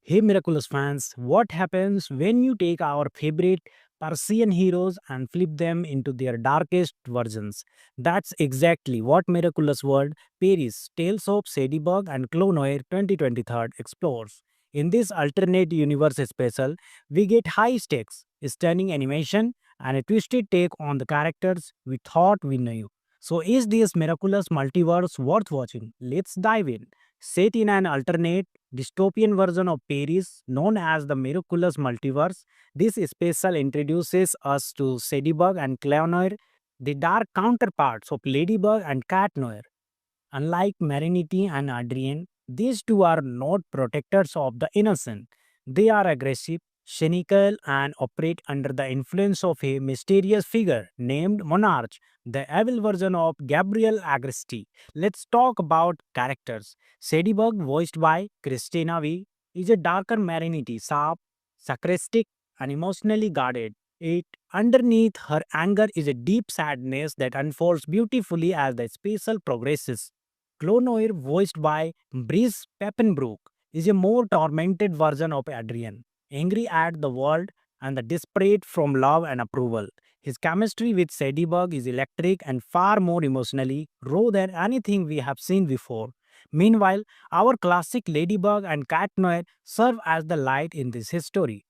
Hey Miraculous fans, what happens when you take our favorite Persian heroes and flip them into their darkest versions? That's exactly what Miraculous World Paris Tales of Sadybug and Clonoir 2023 explores. In this alternate universe special, we get high stakes, stunning animation, and a twisted take on the characters we thought we knew. So, is this miraculous multiverse worth watching? Let's dive in. Set in an alternate dystopian version of Paris known as the Miraculous Multiverse, this special introduces us to Sadybug and Clowneur, the dark counterparts of Ladybug and Cat Noir. Unlike Marinity and Adrien, these two are not protectors of the innocent. They are aggressive, cynical, and operate under the influence of a mysterious figure named Monarch, the evil version of Gabriel Agresti. Let's talk about characters. Sadybug, voiced by Christina V, is a darker Marinity, sharp, sarcastic, and emotionally guarded. It underneath her anger is a deep sadness that unfolds beautifully as the special progresses. Clonoir, voiced by Brice Peppenbrook, is a more tormented version of Adrian, angry at the world and the desperate from love and approval. His chemistry with Sadybug is electric and far more emotionally raw than anything we have seen before. Meanwhile, our classic Ladybug and Cat Noir serve as the light in this history.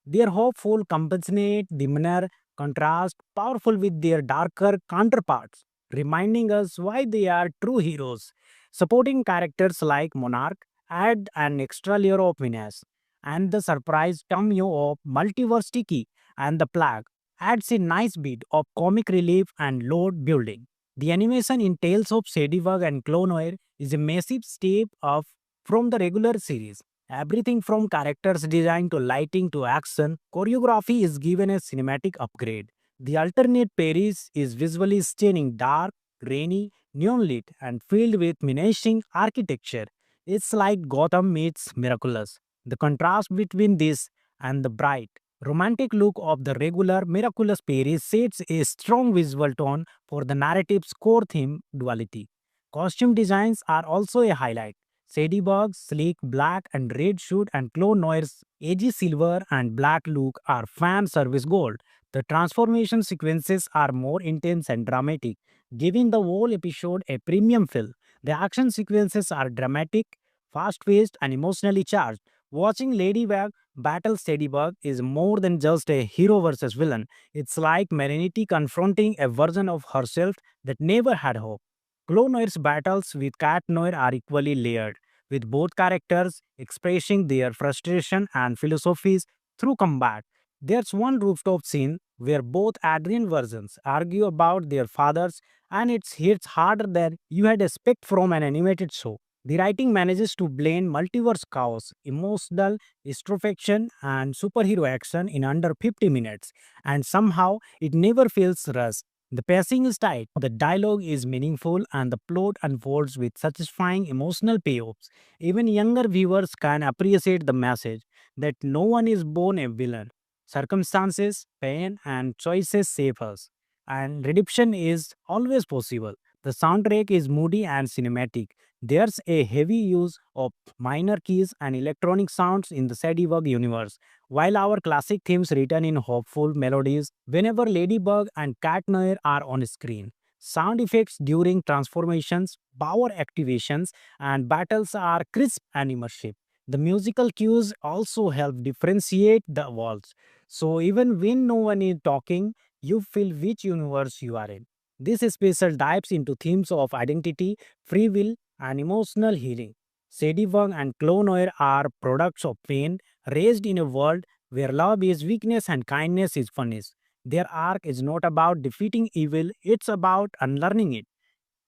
Their hopeful, compassionate demeanor contrast powerful with their darker counterparts, reminding us why they are true heroes. Supporting characters like Monarch add an extra layer of menace, and the surprise cameo of Multiverse Tiki and the Plague adds a nice bit of comic relief and load building. The animation in Tales of Ladybug and Clone Noir is a massive step up from the regular series. Everything from characters design to lighting to action, choreography is given a cinematic upgrade. The alternate Paris is visually stunning, dark, rainy, neon lit, and filled with menacing architecture. It's like Gotham meets Miraculous. The contrast between this and the bright, romantic look of the regular Miraculous Paris sets a strong visual tone for the narrative's core theme, duality. Costume designs are also a highlight. Sadieburg's sleek black and red suit and Clone Noir's edgy silver and black look are fan service gold. The transformation sequences are more intense and dramatic, giving the whole episode a premium feel. The action sequences are dramatic, fast paced, and emotionally charged. Watching Ladybug battle Ladybug is more than just a hero versus villain. It's like Marinity confronting a version of herself that never had hope. Clone Noir's battles with Cat Noir are equally layered, with both characters expressing their frustration and philosophies through combat. There's one rooftop scene where both Adrian versions argue about their fathers, and it hits harder than you had expect from an animated show. The writing manages to blend multiverse chaos, emotional introspection, and superhero action in under 50 minutes, and somehow it never feels rushed. The pacing is tight, the dialogue is meaningful, and the plot unfolds with satisfying emotional payoffs. Even younger viewers can appreciate the message that no one is born a villain. Circumstances, pain, and choices shape us, and redemption is always possible. The soundtrack is moody and cinematic. There's a heavy use of minor keys and electronic sounds in the Sadiework universe, while our classic themes return in hopeful melodies whenever Ladybug and Cat Noir are on screen. Sound effects during transformations, power activations, and battles are crisp and immersive. The musical cues also help differentiate the worlds. So even when no one is talking, you feel which universe you are in. This special dives into themes of identity, free will, and emotional healing. Ladybug and Clone Noir are products of pain raised in a world where love is weakness and kindness is punished. Their arc is not about defeating evil, it's about unlearning it.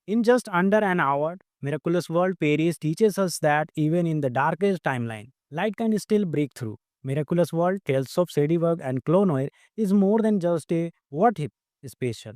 In just under an hour, Miraculous World Paris teaches us that even in the darkest timeline, light can still break through. Miraculous World Tales of Ladybug and Clone Noir is more than just a what if special.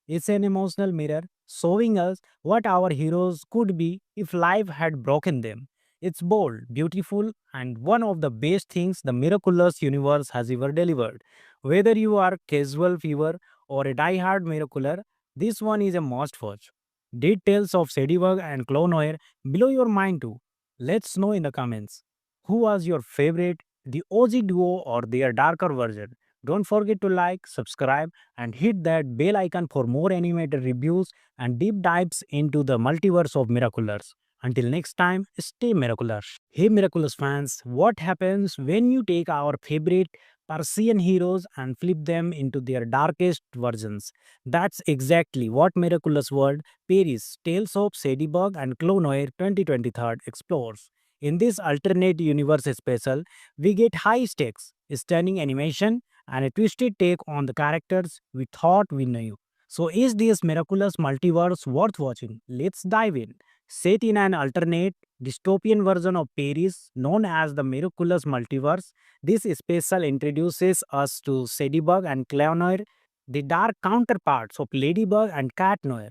It's an emotional mirror showing us what our heroes could be if life had broken them. It's bold, beautiful, and one of the best things the miraculous universe has ever delivered. Whether you are casual viewer or a die-hard miracular, this one is a must watch. Details of Ladybug and Clone Noir blow your mind too. Let's know in the comments. Who was your favorite, the OG duo or their darker version? Don't forget to like, subscribe, and hit that bell icon for more animated reviews and deep dives into the multiverse of Miraculous. Until next time, stay miraculous. Hey Miraculous fans, what happens when you take our favorite Persian heroes and flip them into their darkest versions? That's exactly what Miraculous World Paris Tales of Ladybug and Clone Noir 2023 explores. In this alternate universe special, we get high stakes, stunning animation, and a twisted take on the characters we thought we knew. So, is this miraculous multiverse worth watching? Let's dive in. Set in an alternate dystopian version of Paris known as the Miraculous Multiverse, this special introduces us to Ladybug and Clonoir, the dark counterparts of Ladybug and Cat Noir.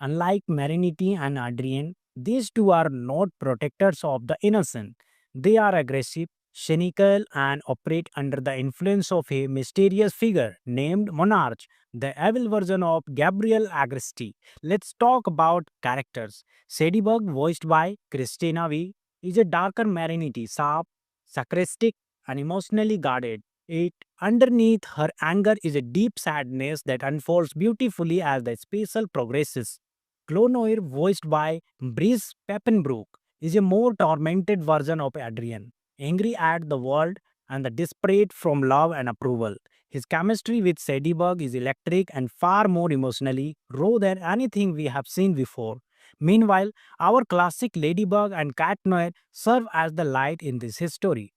Unlike Marinity and Adrien, these two are not protectors of the innocent. They are aggressive, cynical, and operate under the influence of a mysterious figure named Monarch, the evil version of Gabriel Agresti. Let's talk about characters. Sadybug, voiced by Christina V, is a darker Marinity, sharp, sarcastic, and emotionally guarded. It underneath her anger is a deep sadness that unfolds beautifully as the special progresses. Clonoir, voiced by Brice Peppenbrook, is a more tormented version of Adrian, angry at the world and the desperate from love and approval. His chemistry with Sadybug is electric and far more emotionally raw than anything we have seen before. Meanwhile, our classic Ladybug and Cat Noir serve as the light in this history.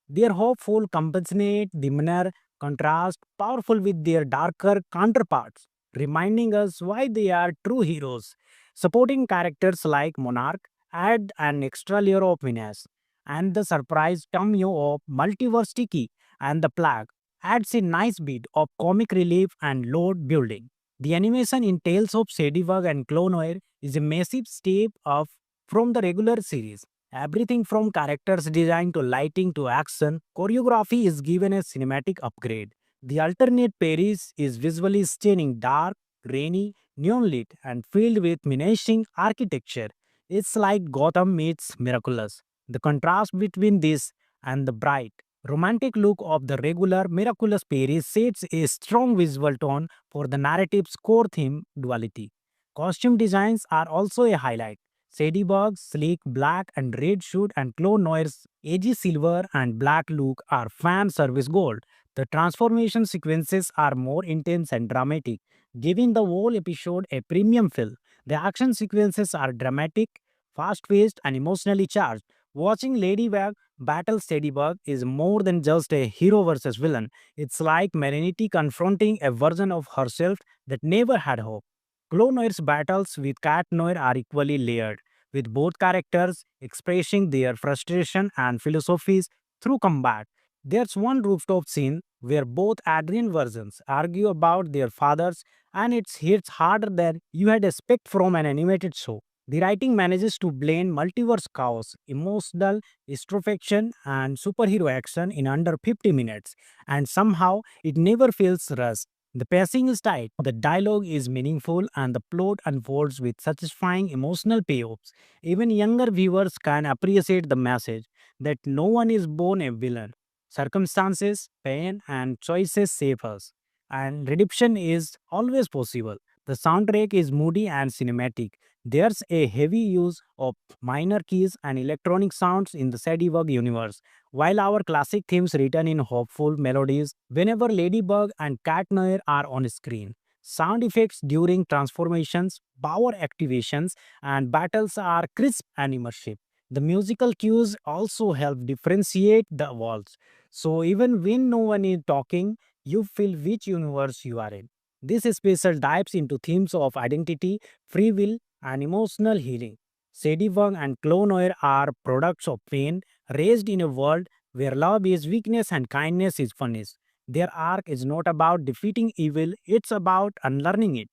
Their hopeful, compassionate demeanor contrast powerful with their darker counterparts. reminding us why they are true heroes. Supporting characters like Monarch add an extra layer of menace, and the surprise cameo of Multiverse Tiki and the Plague adds a nice bit of comic relief and load building. The animation in Tales of Ladybug and Clonoir is a massive step up from the regular series. Everything from characters design to lighting to action, choreography is given a cinematic upgrade. The alternate Paris is visually stunning, dark, rainy, neon lit, and filled with menacing architecture. It's like Gotham meets Miraculous. The contrast between this and the bright, romantic look of the regular Miraculous Paris sets a strong visual tone for the narrative's core theme duality. Costume designs are also a highlight. Sadieburg's sleek black and red suit and Clone Noir's edgy silver and black look are fan service gold. The transformation sequences are more intense and dramatic, giving the whole episode a premium feel. The action sequences are dramatic, fast paced, and emotionally charged. Watching Ladybug battle Ladybug is more than just a hero versus villain. It's like Merenity confronting a version of herself that never had hope. Clone Noir's battles with Cat Noir are equally layered, with both characters expressing their frustration and philosophies through combat. There's one rooftop scene where both Adrian versions argue about their fathers, and it hits harder than you had expect from an animated show. The writing manages to blend multiverse chaos, emotional introspection, and superhero action in under 50 minutes, and somehow it never feels rushed. The pacing is tight, the dialogue is meaningful, and the plot unfolds with satisfying emotional payoffs. Even younger viewers can appreciate the message that no one is born a villain. Circumstances, pain, and choices shape us, and redemption is always possible. The soundtrack is moody and cinematic. There's a heavy use of minor keys and electronic sounds in the Sadiework universe, while our classic themes return in hopeful melodies whenever Ladybug and Cat Noir are on screen. Sound effects during transformations, power activations, and battles are crisp and immersive. The musical cues also help differentiate the worlds. So even when no one is talking, you feel which universe you are in. This special dives into themes of identity, free will, and emotional healing. Sadie and Clone Noir are products of pain raised in a world where love is weakness and kindness is punished. Their arc is not about defeating evil, it's about unlearning it.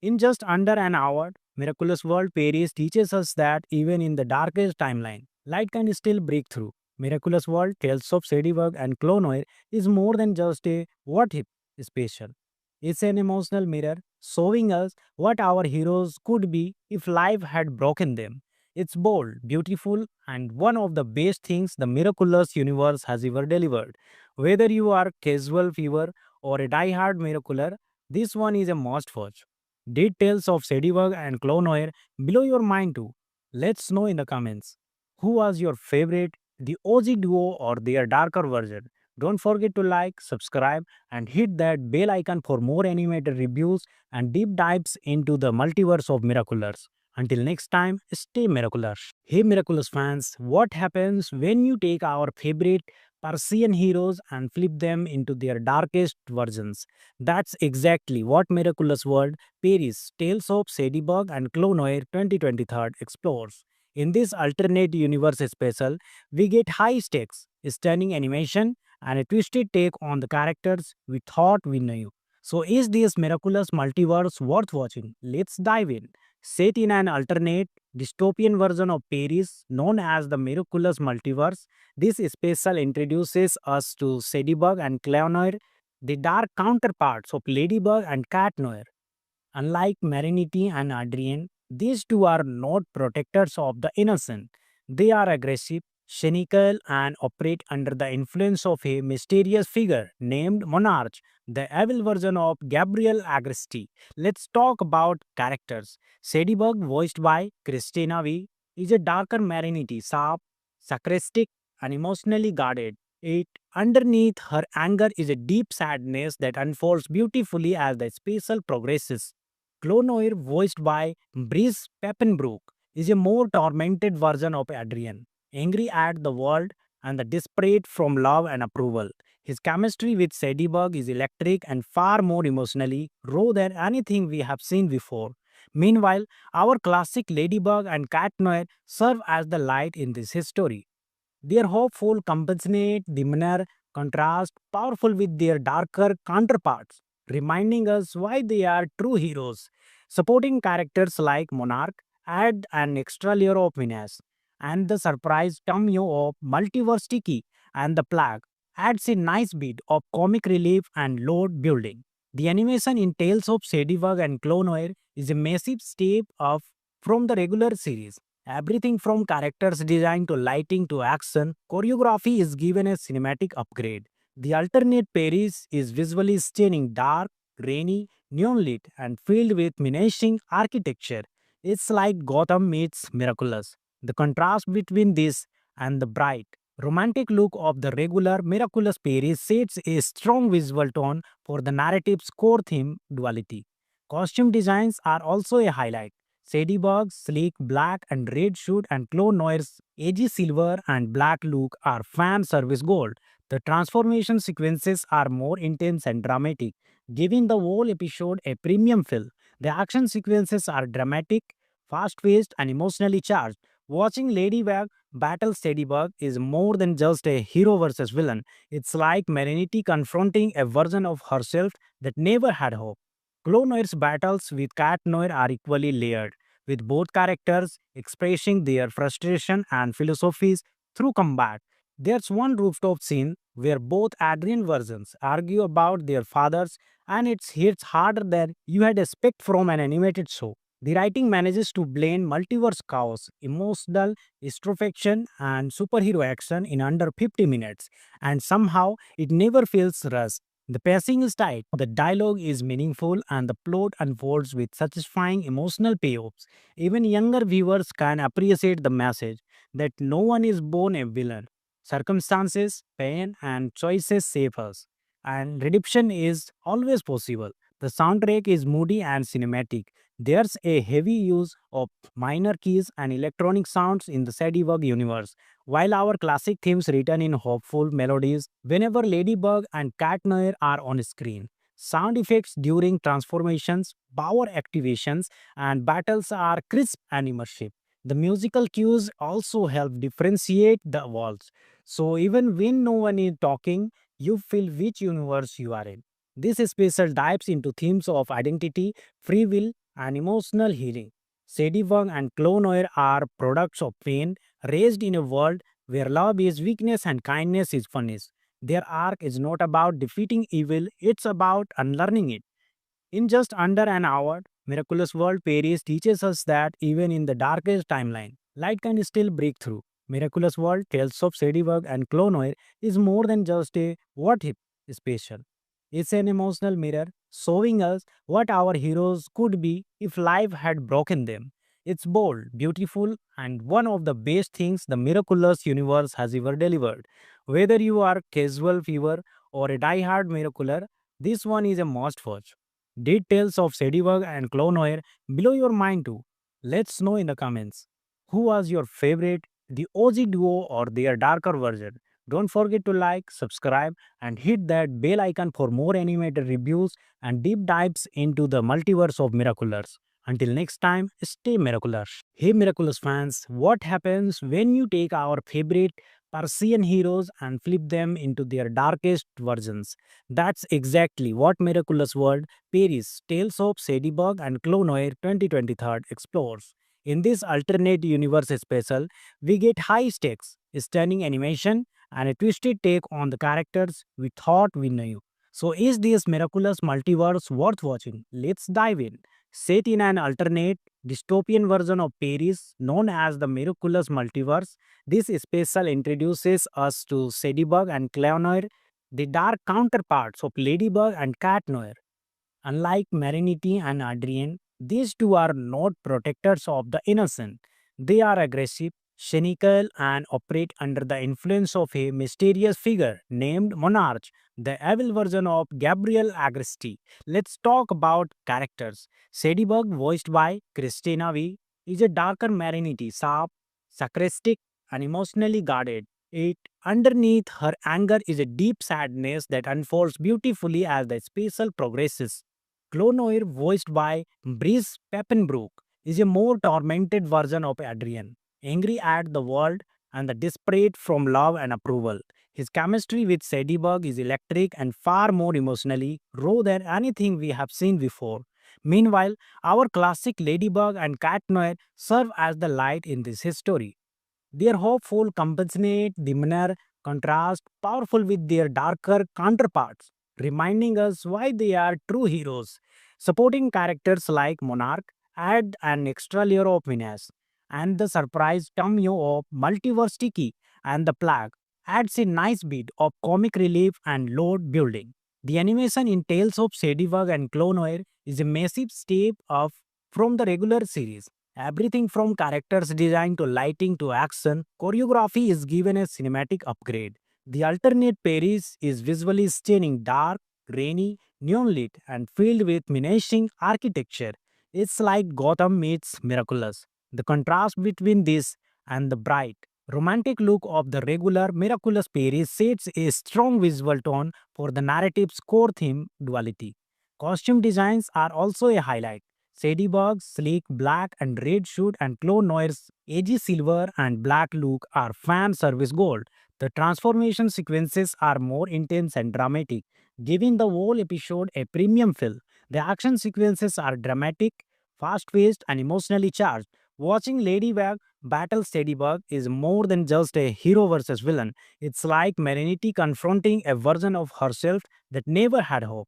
In just under an hour, Miraculous World Paris teaches us that even in the darkest timeline, light can still break through. Miraculous World Tales of Ladybug and Clonoir is more than just a what if special. It's an emotional mirror showing us what our heroes could be if life had broken them. It's bold, beautiful, and one of the best things the miraculous universe has ever delivered. Whether you are casual viewer or a die-hard miracular, this one is a must watch. Did Tales of Ladybug and Clonoir blow your mind too? Let's know in the comments. Who was your favorite, the OG duo or their darker version? Don't forget to like, subscribe, and hit that bell icon for more animated reviews and deep dives into the multiverse of Miraculous. Until next time, stay miraculous. Hey Miraculous fans, what happens when you take our favorite Persian heroes and flip them into their darkest versions? That's exactly what Miraculous World Paris Tales of Ladybug and Clonoir 2023 explores. In this alternate universe special, we get high stakes, stunning animation, and a twisted take on the characters we thought we knew. So, is this miraculous multiverse worth watching? Let's dive in. Set in an alternate dystopian version of Paris known as the Miraculous Multiverse, this special introduces us to Ladybug and Clonoir, the dark counterparts of Ladybug and Cat Noir. Unlike Marinity and Adrian, these two are not protectors of the innocent. They are aggressive, cynical, and operate under the influence of a mysterious figure named Monarch, the evil version of Gabriel Agresti. Let's talk about characters. Sadieburg, voiced by Christina V, is a darker Marinity, sharp, sarcastic, and emotionally guarded. It underneath her anger is a deep sadness that unfolds beautifully as the special progresses. Clonoir, voiced by Brice Peppenbrook, is a more tormented version of Adrian, angry at the world and the desperate from love and approval. His chemistry with Sadieberg is electric and far more emotionally raw than anything we have seen before. Meanwhile, our classic Ladybug and Cat Noir serve as the light in this history. Their hopeful, compassionate demeanor contrast powerful with their darker counterparts, reminding us why they are true heroes. Supporting characters like Monarch add an extra layer of menace, and the surprise cameo of Multiverse Tiki and the Plague adds a nice bit of comic relief and load building. The animation in Tales of Sadibug and Clonoir is a massive step up from the regular series. Everything from characters design to lighting to action, choreography is given a cinematic upgrade. The alternate Paris is visually stunning, dark, rainy, neon lit, and filled with menacing architecture. It's like Gotham meets Miraculous. The contrast between this and the bright, romantic look of the regular Miraculous Paris sets a strong visual tone for the narrative's core theme duality. Costume designs are also a highlight. Sadieberg's sleek black and red suit and Clone Noir's edgy silver and black look are fan service gold. The transformation sequences are more intense and dramatic, giving the whole episode a premium feel. The action sequences are dramatic, fast paced, and emotionally charged. Watching Ladybug battle Sadieberg is more than just a hero versus villain. It's like Marinity confronting a version of herself that never had hope. Clone Noir's battles with Cat Noir are equally layered, with both characters expressing their frustration and philosophies through combat. There's one rooftop scene where both Adrian versions argue about their fathers, and it hits harder than you had expect from an animated show. The writing manages to blend multiverse chaos, emotional introspection, and superhero action in under 50 minutes, and somehow it never feels rushed. The pacing is tight, the dialogue is meaningful, and the plot unfolds with satisfying emotional payoffs. Even younger viewers can appreciate the message that no one is born a villain. Circumstances, pain, and choices shape us, and redemption is always possible. The soundtrack is moody and cinematic. There's a heavy use of minor keys and electronic sounds in the Sadieberg universe, while our classic themes return in hopeful melodies whenever Ladybug and Cat Noir are on screen. Sound effects during transformations, power activations, and battles are crisp and immersive. The musical cues also help differentiate the worlds. So even when no one is talking, you feel which universe you are in. This special dives into themes of identity, free will, and emotional healing. Sadie and Clone Noir are products of pain raised in a world where love is weakness and kindness is punished. Their arc is not about defeating evil, it's about unlearning it. In just under an hour, Miraculous World Paris teaches us that even in the darkest timeline, light can still break through. Miraculous World Tales of Sadieberg and Clonoir is more than just a what if special. It's an emotional mirror showing us what our heroes could be if life had broken them. It's bold, beautiful, and one of the best things the miraculous universe has ever delivered. Whether you are casual viewer or a die-hard miracular, this one is a must watch. Details of Sadieberg and Clonoir below your mind too. Let's know in the comments. Who was your favorite, the OG duo or their darker version? Don't forget to like, subscribe, and hit that bell icon for more animated reviews and deep dives into the multiverse of Miraculous. Until next time, stay miraculous. Hey Miraculous fans, what happens when you take our favorite Persian heroes and flip them into their darkest versions? That's exactly what Miraculous World Paris Tales of Sadieberg and Clonoir 2023 explores. In this alternate universe special, we get high stakes, stunning animation, and a twisted take on the characters we thought we knew. So, is this miraculous multiverse worth watching? Let's dive in. Set in an alternate dystopian version of Paris known as the Miraculous Multiverse, this special introduces us to Sadieberg and Clonoir, the dark counterparts of Ladybug and Cat Noir. Unlike Marinity and Adrien, these two are not protectors of the innocent. They are aggressive, cynical, and operate under the influence of a mysterious figure named Monarch, the evil version of Gabriel Agresti. Let's talk about characters. Sadieberg, voiced by Christina V, is a darker Marinity, sharp, sarcastic, and emotionally guarded. It underneath her anger is a deep sadness that unfolds beautifully as the special progresses. Clonoir, voiced by Brice Peppenbrook, is a more tormented version of Adrian, angry at the world and the desperate from love and approval. His chemistry with Sadieberg is electric and far more emotionally raw than anything we have seen before. Meanwhile, our classic Ladybug and Cat Noir serve as the light in this history. Their hopeful, compassionate demeanor contrast powerful with their darker counterparts, reminding us why they are true heroes. Supporting characters like Monarch add an extra layer of menace, and the surprise cameo of Multiverse Tiki and the Plague adds a nice bit of comic relief and load building. The animation in Tales of Sadibug and Clonoir is a massive step up from the regular series. Everything from characters design to lighting to action, choreography is given a cinematic upgrade. The alternate Paris is visually stunning, dark, rainy, neon lit, and filled with menacing architecture. It's like Gotham meets Miraculous. The contrast between this and the bright, romantic look of the regular Miraculous Paris sets a strong visual tone for the narrative's core theme duality. Costume designs are also a highlight. Sadieberg's sleek black and red suit and Chloe Noir's edgy silver and black look are fan service gold. The transformation sequences are more intense and dramatic, giving the whole episode a premium feel. The action sequences are dramatic, fast-paced, and emotionally charged. Watching Ladybug battle Sadieberg is more than just a hero versus villain. It's like Marinity confronting a version of herself that never had hope.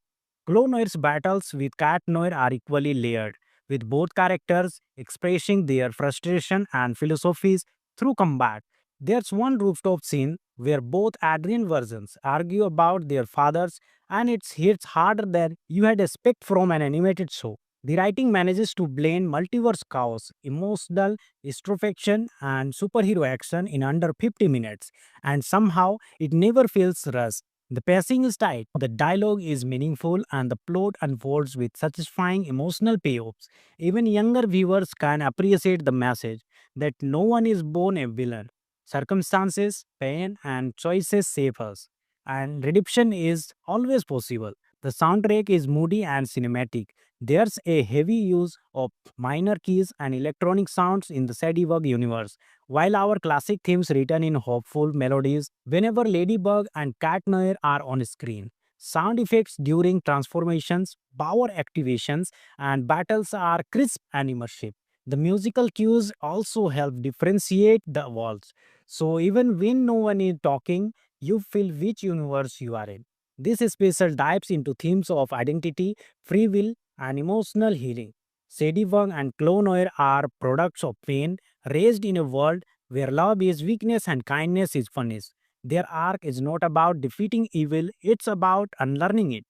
Clonoir's battles with Cat Noir are equally layered, with both characters expressing their frustration and philosophies through combat. There's one rooftop scene where both Adrian versions argue about their fathers, and it hits harder than you had expect from an animated show. The writing manages to blend multiverse chaos, emotional introspection, and superhero action in under 50 minutes, and somehow it never feels rushed. The pacing is tight, the dialogue is meaningful, and the plot unfolds with satisfying emotional payoffs. Even younger viewers can appreciate the message that no one is born a villain. Circumstances, pain, and choices shape us, and redemption is always possible. The soundtrack is moody and cinematic. There's a heavy use of minor keys and electronic sounds in the Sadiework universe, while our classic themes return in hopeful melodies whenever Ladybug and Cat Noir are on screen. Sound effects during transformations, power activations, and battles are crisp and immersive. The musical cues also help differentiate the worlds. So even when no one is talking, you feel which universe you are in. This special dives into themes of identity, free will, and emotional healing. Sadie and Clonoir are products of pain raised in a world where love is weakness and kindness is punished. Their arc is not about defeating evil, it's about unlearning it.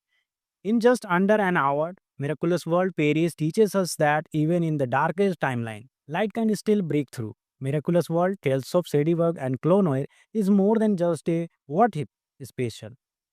In just under an hour, Miraculous World Paris teaches us that even in the darkest timeline, light can still break through. Miraculous World Tales of Sadieberg and Clonoir is more than just a what if special.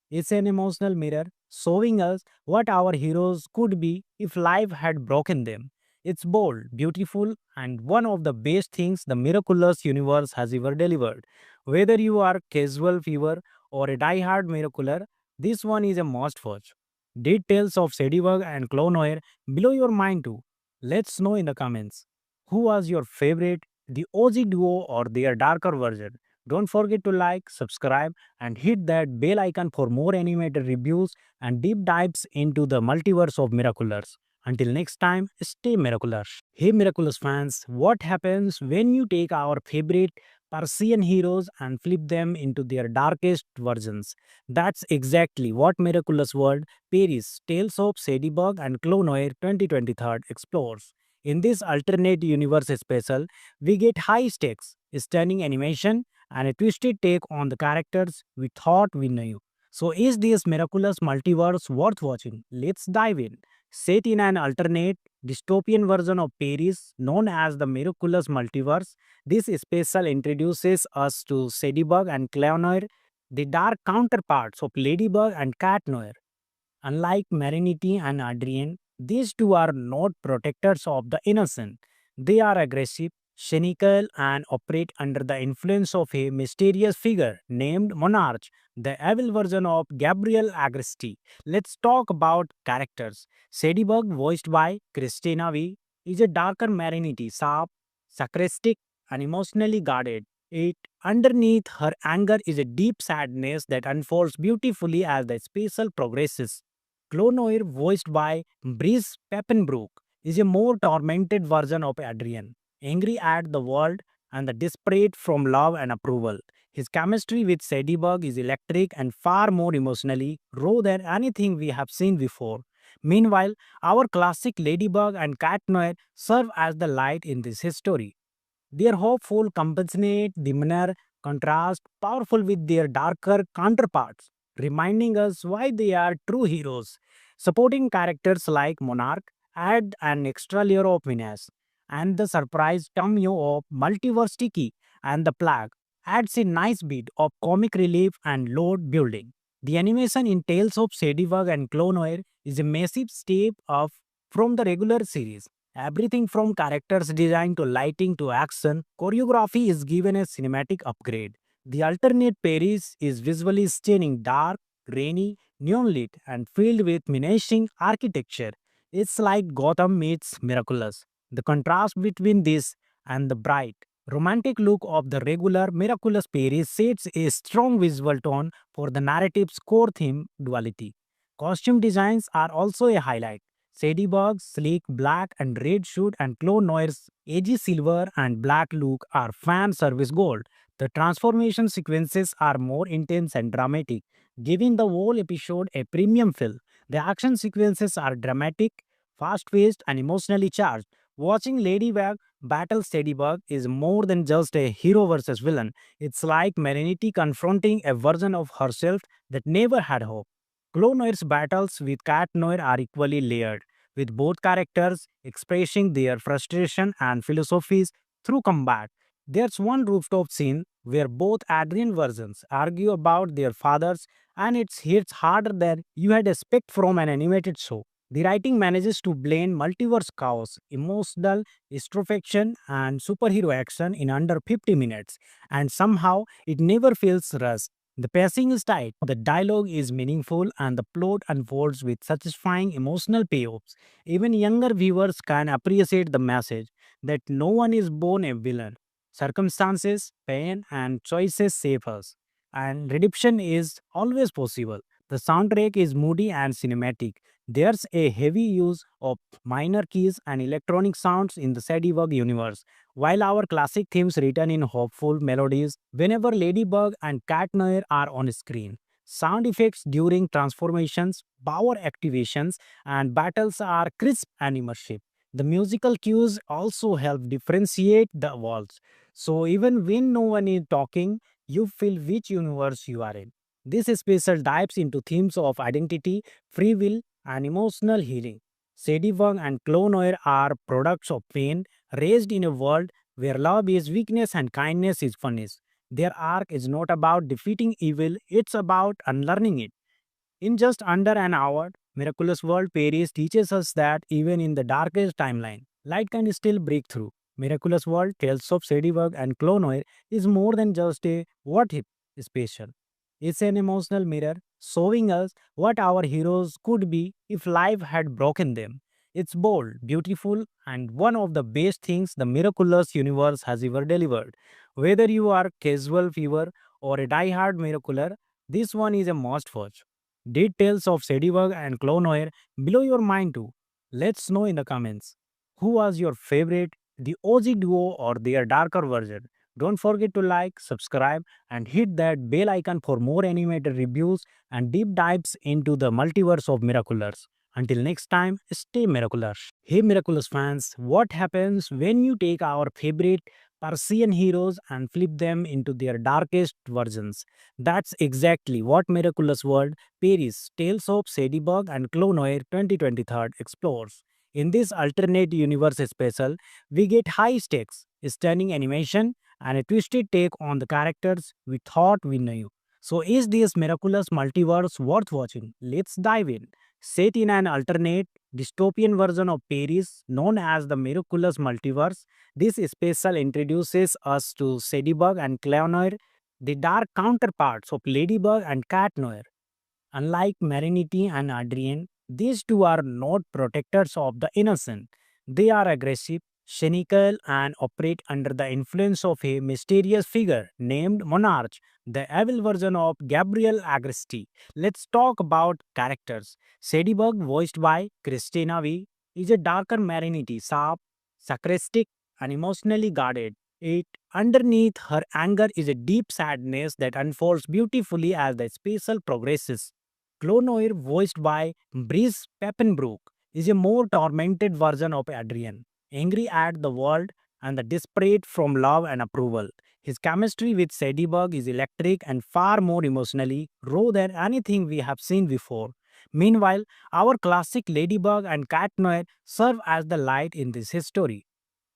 It's an emotional mirror showing us what our heroes could be if life had broken them. It's bold, beautiful, and one of the best things the miraculous universe has ever delivered. Whether you are casual viewer or a die-hard miracular, this one is a must watch. Details of Sadieberg and Clonoir blow your mind too. Let's know in the comments. Who was your favorite, the OG duo or their darker version? Don't forget to like, subscribe, and hit that bell icon for more animated reviews and deep dives into the multiverse of Miraculous. Until next time, stay miraculous. Hey Miraculous fans, what happens when you take our favorite Persian heroes and flip them into their darkest versions? That's exactly what Miraculous World Paris Tales of Sadieberg and Clonoir 2023 explores. In this alternate universe special, we get high stakes, stunning animation, and a twisted take on the characters we thought we knew. So, is this miraculous multiverse worth watching? Let's dive in. Set in an alternate dystopian version of Paris known as the Miraculous Multiverse, this special introduces us to Sadieberg and Clonoir, the dark counterparts of Ladybug and Cat Noir. Unlike Marinity and Adrien, these two are not protectors of the innocent. They are aggressive, cynical, and operate under the influence of a mysterious figure named Monarch, the evil version of Gabriel Agresti. Let's talk about characters. Sadybug, voiced by Christina V, is a darker marinity, sharp, sarcastic, and emotionally guarded. It underneath her anger is a deep sadness that unfolds beautifully as the special progresses. Clonoir, voiced by Brice Peppenbrook, is a more tormented version of Adrian, angry at the world and the desperate from love and approval. His chemistry with Sadybug is electric and far more emotionally raw than anything we have seen before. Meanwhile, our classic Ladybug and Cat Noir serve as the light in this history. Their hopeful, compassionate demeanor contrast powerful with their darker counterparts, reminding us why they are true heroes. Supporting characters like Monarch add an extra layer of menace, and the surprise cameo of Multiverse Tiki and the Plague adds a nice bit of comic relief and load building. The animation in Tales of Sadybug and Clonoir is a massive step up from the regular series. Everything from characters design to lighting to action, choreography is given a cinematic upgrade. The alternate Paris is visually stunning, dark, rainy, neon lit, and filled with menacing architecture. It's like Gotham meets Miraculous. The contrast between this and the bright, romantic look of the regular Miraculous Paris sets a strong visual tone for the narrative's core theme duality. Costume designs are also a highlight. Sadybug's sleek black and red suit and Clone Noir's edgy silver and black look are fan service gold. The transformation sequences are more intense and dramatic, giving the whole episode a premium feel. The action sequences are dramatic, fast paced, and emotionally charged. Watching Ladybug battle Sadybug is more than just a hero versus villain. It's like Merenity confronting a version of herself that never had hope. Clone Noir's battles with Cat Noir are equally layered, with both characters expressing their frustration and philosophies through combat. There's one rooftop scene where both Adrian versions argue about their fathers, and it hits harder than you had expect from an animated show. The writing manages to blend multiverse chaos, emotional introspection, and superhero action in under 50 minutes, and somehow it never feels rushed. The pacing is tight, the dialogue is meaningful, and the plot unfolds with satisfying emotional payoffs. Even younger viewers can appreciate the message that no one is born a villain. Circumstances, pain, and choices shape us, and redemption is always possible. The soundtrack is moody and cinematic. There's a heavy use of minor keys and electronic sounds in the Sadywug universe, while our classic themes return in hopeful melodies whenever Ladybug and Cat Noir are on screen. Sound effects during transformations, power activations, and battles are crisp and immersive. The musical cues also help differentiate the worlds. So even when no one is talking, you feel which universe you are in. This special dives into themes of identity, free will, and emotional healing. Sadywang and Clonoir are products of pain raised in a world where love is weakness and kindness is punished. Their arc is not about defeating evil, it's about unlearning it. In just under an hour, Miraculous World Paris teaches us that even in the darkest timeline, light can still break through. Miraculous World Tales of Sadybug and Clonoir is more than just a what if special. It's an emotional mirror showing us what our heroes could be if life had broken them. It's bold, beautiful, and one of the best things the miraculous universe has ever delivered. Whether you are casual viewer or a die-hard miracular, this one is a must watch. Details of Sadywag and Clonoir below your mind too. Let's know in the comments. Who was your favorite, the OG duo or their darker version? Don't forget to like, subscribe, and hit that bell icon for more animated reviews and deep dives into the multiverse of Miraculous. Until next time, stay miraculous. Hey Miraculous fans, what happens when you take our favorite Persian heroes and flip them into their darkest versions? That's exactly what Miraculous World Paris Tales of Sadybug and Clonoir 2023 explores. In this alternate universe special, we get high stakes, stunning animation, and a twisted take on the characters we thought we knew. So, is this miraculous multiverse worth watching? Let's dive in. Set in an alternate dystopian version of Paris known as the miraculous multiverse, this special introduces us to Sadybug and Cleonor, the dark counterparts of Ladybug and Cat Noir. Unlike Marinity and Adrian, these two are not protectors of the innocent. They are aggressive, cynical, and operate under the influence of a mysterious figure named Monarch, the evil version of Gabriel Agresti. Let's talk about characters. Sadybug, voiced by Christina V, is a darker Marinity, sharp, sarcastic, and emotionally guarded. It underneath her anger is a deep sadness that unfolds beautifully as the special progresses. Clonoir, voiced by Brice Peppenbrook, is a more tormented version of Adrian, angry at the world and the desperate from love and approval. His chemistry with Sadybug is electric and far more emotionally raw than anything we have seen before. Meanwhile, our classic Ladybug and Cat Noir serve as the light in this history.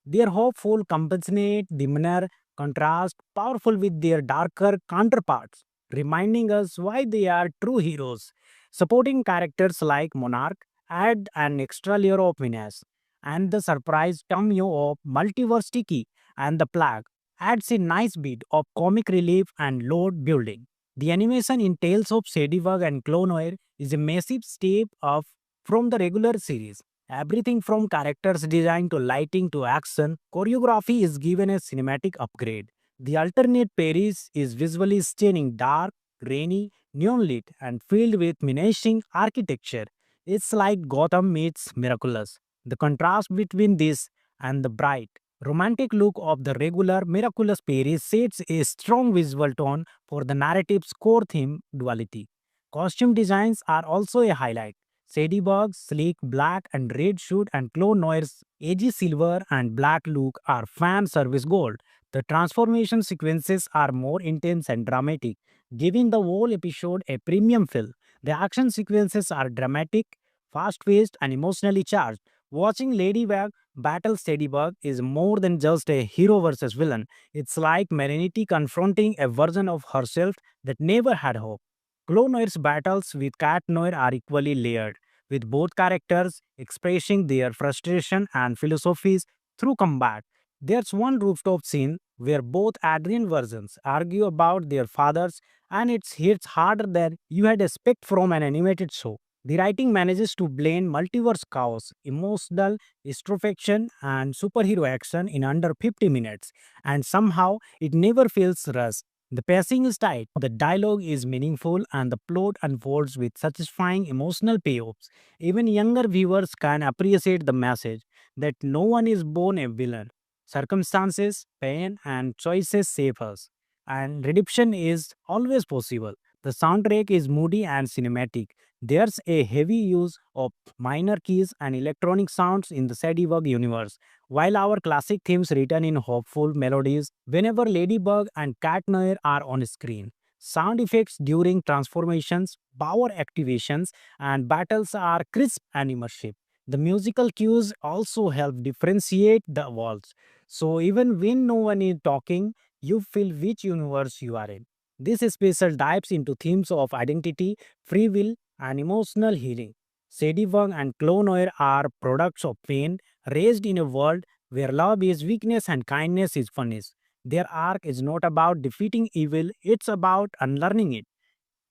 Their hopeful, compassionate demeanor contrast powerful with their darker counterparts, reminding us why they are true heroes. Supporting characters like Monarch add an extra layer of menace, and the surprise cameo of Multiverse Tiki and the Plague adds a nice bit of comic relief and load building. The animation in Tales of Sadybug and Clonoir is a massive step up from the regular series. Everything from characters design to lighting to action, choreography is given a cinematic upgrade. The alternate Paris is visually stunning, dark, rainy, neon lit, and filled with menacing architecture. It's like Gotham meets Miraculous. The contrast between this and the bright, romantic look of the regular Miraculous Paris sets a strong visual tone for the narrative's core theme duality. Costume designs are also a highlight. Sadybug's sleek black and red suit and Clone Noir's edgy silver and black look are fan service gold. The transformation sequences are more intense and dramatic, giving the whole episode a premium feel. The action sequences are dramatic, fast paced, and emotionally charged. Watching Ladybug battle Sadybug is more than just a hero versus villain. It's like Marinity confronting a version of herself that never had hope. Clone Noir's battles with Cat Noir are equally layered, with both characters expressing their frustration and philosophies through combat. There's one rooftop scene where both Adrian versions argue about their fathers, and it hits harder than you had expect from an animated show. The writing manages to blend multiverse chaos, emotional introspection, and superhero action in under 50 minutes, and somehow it never feels rushed. The pacing is tight, the dialogue is meaningful, and the plot unfolds with satisfying emotional payoffs. Even younger viewers can appreciate the message that no one is born a villain. Circumstances, pain, and choices shape us, and redemption is always possible. The soundtrack is moody and cinematic. There's a heavy use of minor keys and electronic sounds in the Sadybug universe, while our classic themes return in hopeful melodies whenever Ladybug and Cat Noir are on screen. Sound effects during transformations, power activations, and battles are crisp and immersive. The musical cues also help differentiate the worlds. So even when no one is talking, you feel which universe you are in. This special dives into themes of identity, free will, and emotional healing. Sadywang and Clonoir are products of pain, raised in a world where love is weakness and kindness is punished. Their arc is not about defeating evil, it's about unlearning it.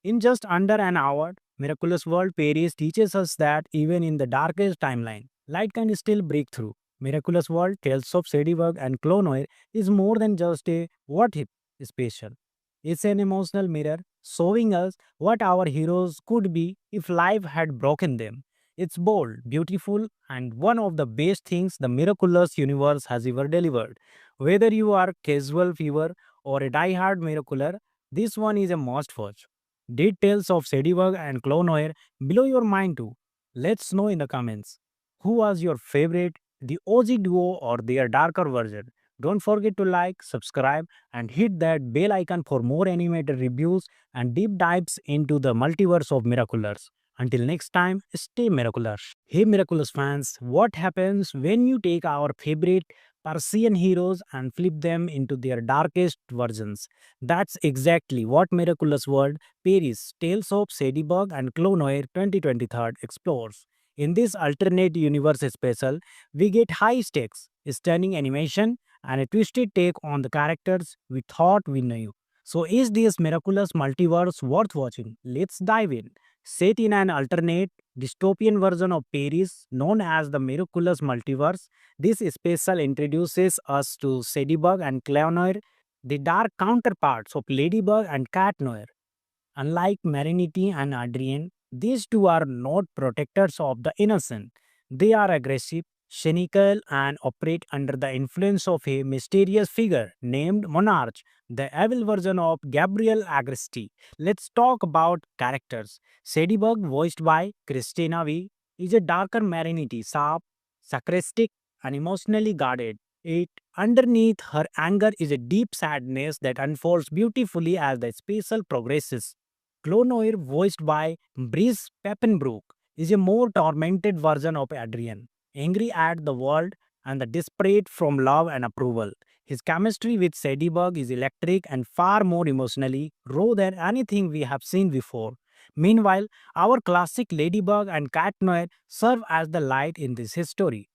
In just under an hour, Miraculous World Paris teaches us that even in the darkest timeline, light can still break through. Miraculous World Tales of Sadybug and Clonoir is more than just a what if special. It's an emotional mirror showing us what our heroes could be if life had broken them. It's bold, beautiful, and one of the best things the miraculous universe has ever delivered. Whether you are casual viewer or a die-hard miracular, this one is a must watch. Details of Sadywag and Clonoir below your mind too. Let's know in the comments. Who was your favorite, the OG duo or their darker version? Don't forget to like, subscribe, and hit that bell icon for more animated reviews and deep dives into the multiverse of Miraculous. Until next time, stay miraculous. Hey Miraculous fans, what happens when you take our favorite Persian heroes and flip them into their darkest versions. That's exactly what Miraculous World Paris Tales of Sadybug and Clonoir 2023 explores. In this alternate universe special, we get high stakes, stunning animation, and a twisted take on the characters we thought we knew. So, is this miraculous multiverse worth watching? Let's dive in. Set in an alternate dystopian version of Paris known as the Miraculous Multiverse, this special introduces us to Sadybug and Clonoir, the dark counterparts of Ladybug and Cat Noir. Unlike Marinity and Adrian, these two are not protectors of the innocent. They are aggressive, cynical, and operate under the influence of a mysterious figure named Monarch, the evil version of Gabriel Agresti. Let's talk about characters. Sadybug, voiced by Christina V, is a darker Marinity, sharp, sarcastic, and emotionally guarded. It underneath her anger is a deep sadness that unfolds beautifully as the special progresses. Clonoir, voiced by Brice Peppenbrook, is a more tormented version of Adrian, angry at the world and the desperate from love and approval. His chemistry with Sadybug is electric and far more emotionally raw than anything we have seen before. Meanwhile, our classic Ladybug and Cat Noir serve as the light in this history.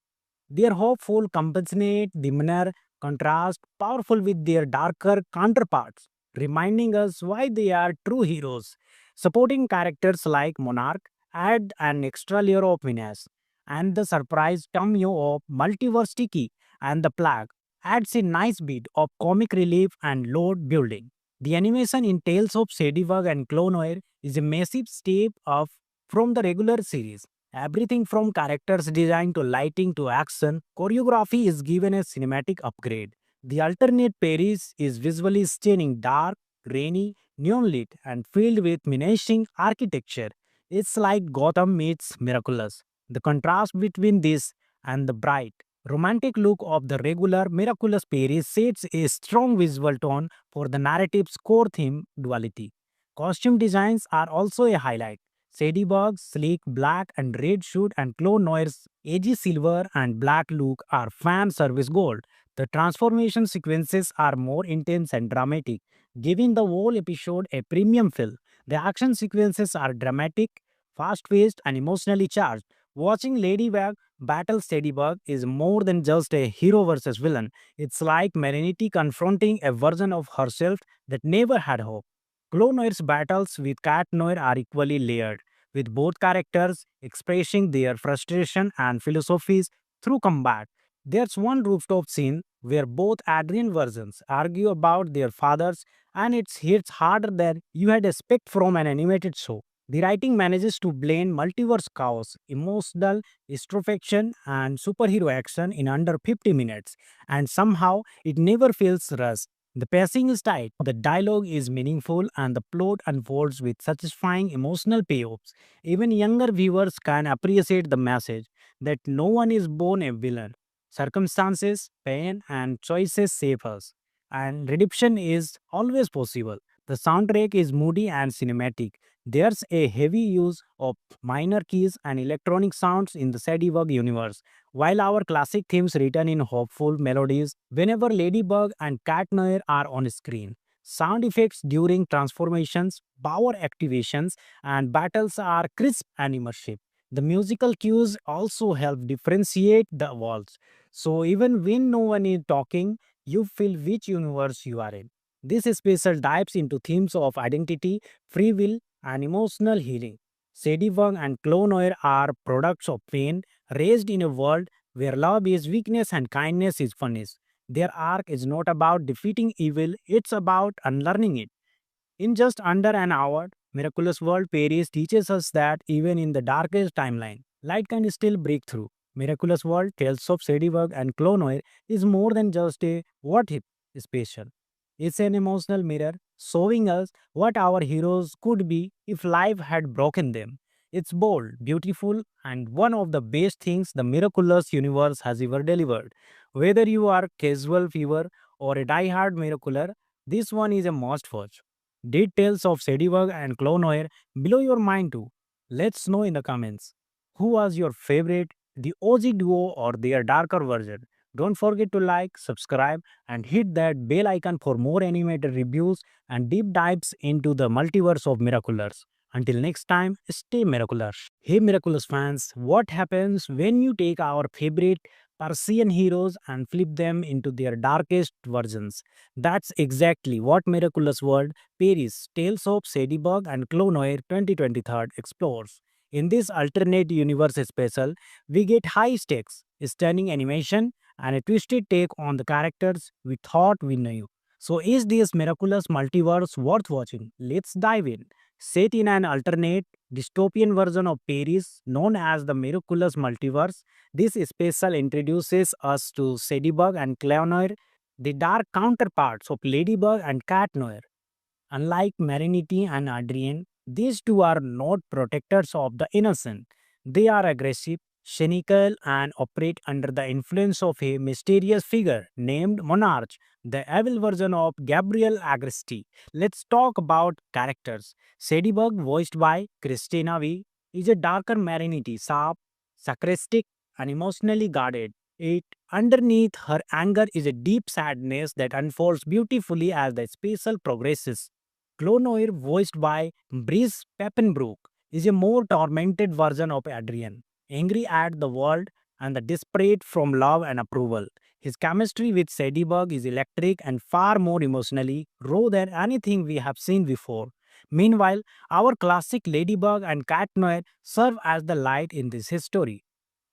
Their hopeful, compassionate demeanor contrast powerful with their darker counterparts, reminding us why they are true heroes. Supporting characters like Monarch add an extra layer of menace, and the surprise cameo of Multiverse Tiki and the Plague adds a nice bit of comic relief and load building. The animation in Tales of Sadybug and Clonoir is a massive step up from the regular series. Everything from characters design to lighting to action, choreography is given a cinematic upgrade. The alternate Paris is visually stunning, dark, rainy, neon lit, and filled with menacing architecture. It's like Gotham meets Miraculous. The contrast between this and the bright, romantic look of the regular Miraculous Paris sets a strong visual tone for the narrative's core theme duality. Costume designs are also a highlight. Sadybug's sleek black and red suit and Clonoir's edgy silver and black look are fan service gold. The transformation sequences are more intense and dramatic, giving the whole episode a premium feel. The action sequences are dramatic, fast paced, and emotionally charged. Watching Ladybug battle Sadybug is more than just a hero versus villain. It's like Marinity confronting a version of herself that never had hope. Clonoir's battles with Cat Noir are equally layered, with both characters expressing their frustration and philosophies through combat. There's one rooftop scene where both Adrian versions argue about their fathers, and it hits harder than you had expect from an animated show. The writing manages to blend multiverse chaos, emotional introspection, and superhero action in under 50 minutes, and somehow it never feels rushed. The pacing is tight, the dialogue is meaningful, and the plot unfolds with satisfying emotional payoffs. Even younger viewers can appreciate the message that no one is born a villain. Circumstances, pain, and choices shape us, and redemption is always possible. The soundtrack is moody and cinematic. There's a heavy use of minor keys and electronic sounds in the Sadybug universe, while our classic themes return in hopeful melodies whenever Ladybug and Cat Noir are on screen. Sound effects during transformations, power activations, and battles are crisp and immersive. The musical cues also help differentiate the worlds. So even when no one is talking, you feel which universe you are in. This special dives into themes of identity, free will, and emotional healing. Sadywang and Clonoir are products of pain raised in a world where love is weakness and kindness is punished. Their arc is not about defeating evil, it's about unlearning it. In just under an hour, Miraculous World Paris teaches us that even in the darkest timeline, light can still break through. Miraculous World Tales of Sadybug and Clonoir is more than just a what if special. It's an emotional mirror showing us what our heroes could be if life had broken them. It's bold, beautiful, and one of the best things the miraculous universe has ever delivered. Whether you are casual viewer or a die-hard miracular, this one is a must watch. Details of Sadywag and Clonoir blow your mind too. Let's know in the comments. Who was your favorite, the OG duo or their darker version? Don't forget to like, subscribe, and hit that bell icon for more animated reviews and deep dives into the multiverse of Miraculous. Until next time, stay miraculous. Hey Miraculous fans, what happens when you take our favorite Persian heroes and flip them into their darkest versions? That's exactly what Miraculous World Paris Tales of Sadybug and Clonoir 2023 explores. In this alternate universe special, we get high stakes, stunning animation, and a twisted take on the characters we thought we knew. So, is this miraculous multiverse worth watching? Let's dive in. Set in an alternate dystopian version of Paris known as the Miraculous Multiverse, this special introduces us to Sadybug and Clonoir, the dark counterparts of Ladybug and Cat Noir. Unlike Marinity and Adrian, these two are not protectors of the innocent. They are aggressive, cynical, and operate under the influence of a mysterious figure named Monarch, the evil version of Gabriel Agresti. Let's talk about characters. Sadybug, voiced by Christina V, is a darker Marinity, sharp, sarcastic, and emotionally guarded. It underneath her anger is a deep sadness that unfolds beautifully as the special progresses. Clonoir, voiced by Brice Peppenbrook, is a more tormented version of Adrian, angry at the world and the desperate from love and approval. His chemistry with Sadybug is electric and far more emotionally raw than anything we have seen before. Meanwhile, our classic Ladybug and Cat Noir serve as the light in this history.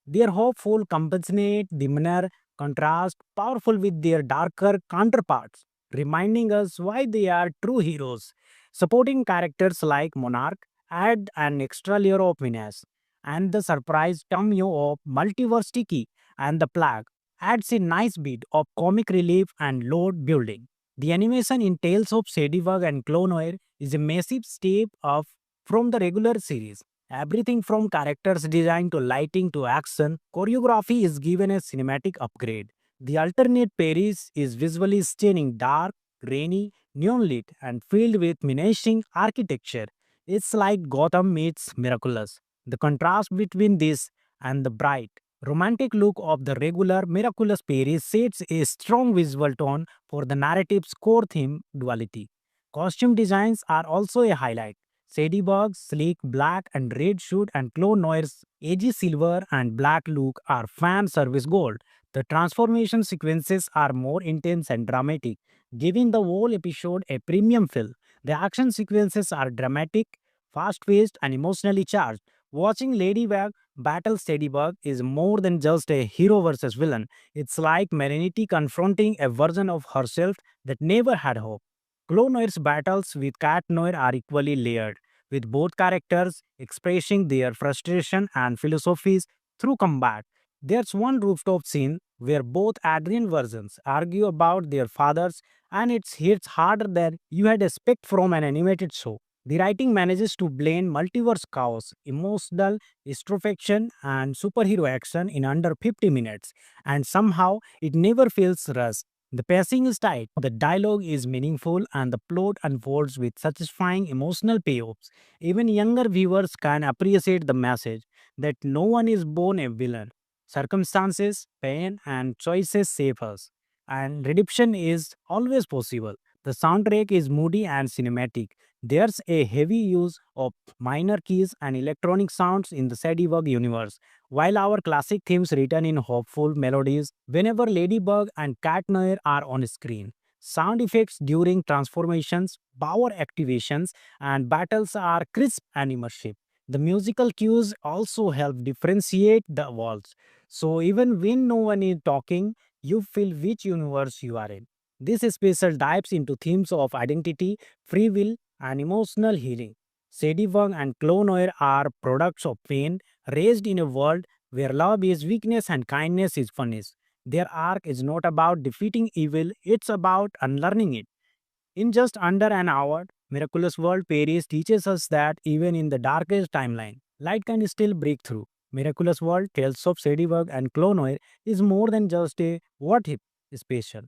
Their hopeful, compassionate demeanor contrast powerful with their darker counterparts, reminding us why they are true heroes. Supporting characters like Monarch add an extra layer of menace, and the surprise cameo of Multiverse Tiki and the Plague adds a nice bit of comic relief and load building. The animation in Tales of Sadybug and Clonoir is a massive step up from the regular series. Everything from characters design to lighting to action, choreography is given a cinematic upgrade. The alternate Paris is visually stunning, dark, rainy, neon lit, and filled with menacing architecture. It's like Gotham meets Miraculous. The contrast between this and the bright, romantic look of the regular Miraculous Paris sets a strong visual tone for the narrative's core theme duality. Costume designs are also a highlight. Sadybug's sleek black and red suit and Clonoir's edgy silver and black look are fan service gold. The transformation sequences are more intense and dramatic, giving the whole episode a premium feel. The action sequences are dramatic, fast paced, and emotionally charged. Watching Ladybug battle Sadybug is more than just a hero versus villain. It's like Marinity confronting a version of herself that never had hope. Clonoir's battles with Cat Noir are equally layered, with both characters expressing their frustration and philosophies through combat. There's one rooftop scene where both Adrian versions argue about their fathers, and it hits harder than you had expect from an animated show. The writing manages to blend multiverse chaos, emotional introspection, and superhero action in under 50 minutes, and somehow it never feels rushed. The pacing is tight, the dialogue is meaningful, and the plot unfolds with satisfying emotional payoffs. Even younger viewers can appreciate the message that no one is born a villain. Circumstances, pain, and choices shape us, and redemption is always possible. The soundtrack is moody and cinematic. There's a heavy use of minor keys and electronic sounds in the Sadybug universe, while our classic themes return in hopeful melodies whenever Ladybug and Cat Noir are on screen. Sound effects during transformations, power activations, and battles are crisp and immersive. The musical cues also help differentiate the worlds. So even when no one is talking, you feel which universe you are in. This special dives into themes of identity, free will, and emotional healing. Sadywang and Clonoir are products of pain raised in a world where love is weakness and kindness is punished. Their arc is not about defeating evil, it's about unlearning it. In just under an hour, Miraculous World Paris teaches us that even in the darkest timeline, light can still break through. Miraculous World Tales of Sadybug and Clonoir is more than just a what if special.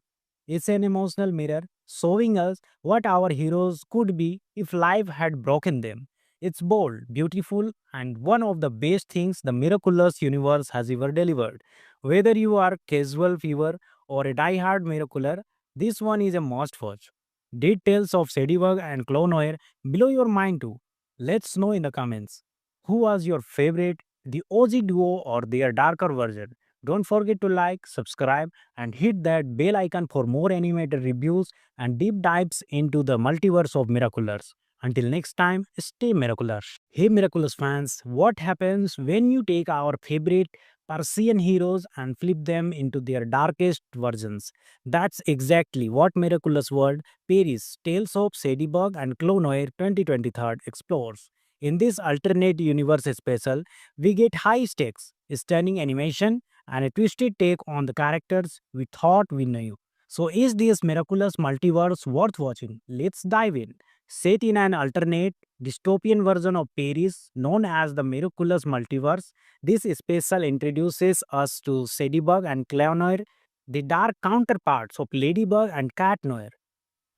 It's an emotional mirror showing us what our heroes could be if life had broken them. It's bold, beautiful, and one of the best things the miraculous universe has ever delivered. Whether you are casual viewer or a die-hard miracular, this one is a must watch. Did tales of Ladybug and Clonoir blow your mind too? Let's know in the comments. Who was your favorite, the OG duo or their darker version? Don't forget to like, subscribe, and hit that bell icon for more animated reviews and deep dives into the multiverse of Miraculous. Until next time, stay miraculous. Hey Miraculous fans, what happens when you take our favorite Persian heroes and flip them into their darkest versions? That's exactly what Miraculous World Paris Tales of Ladybug and Clonoir 2023 explores. In this alternate universe special, we get high stakes, stunning animation, and a twisted take on the characters we thought we knew. So, is this miraculous multiverse worth watching? Let's dive in. Set in an alternate dystopian version of Paris known as the Miraculous Multiverse, this special introduces us to Ladybug and Clonoir, the dark counterparts of Ladybug and Cat Noir.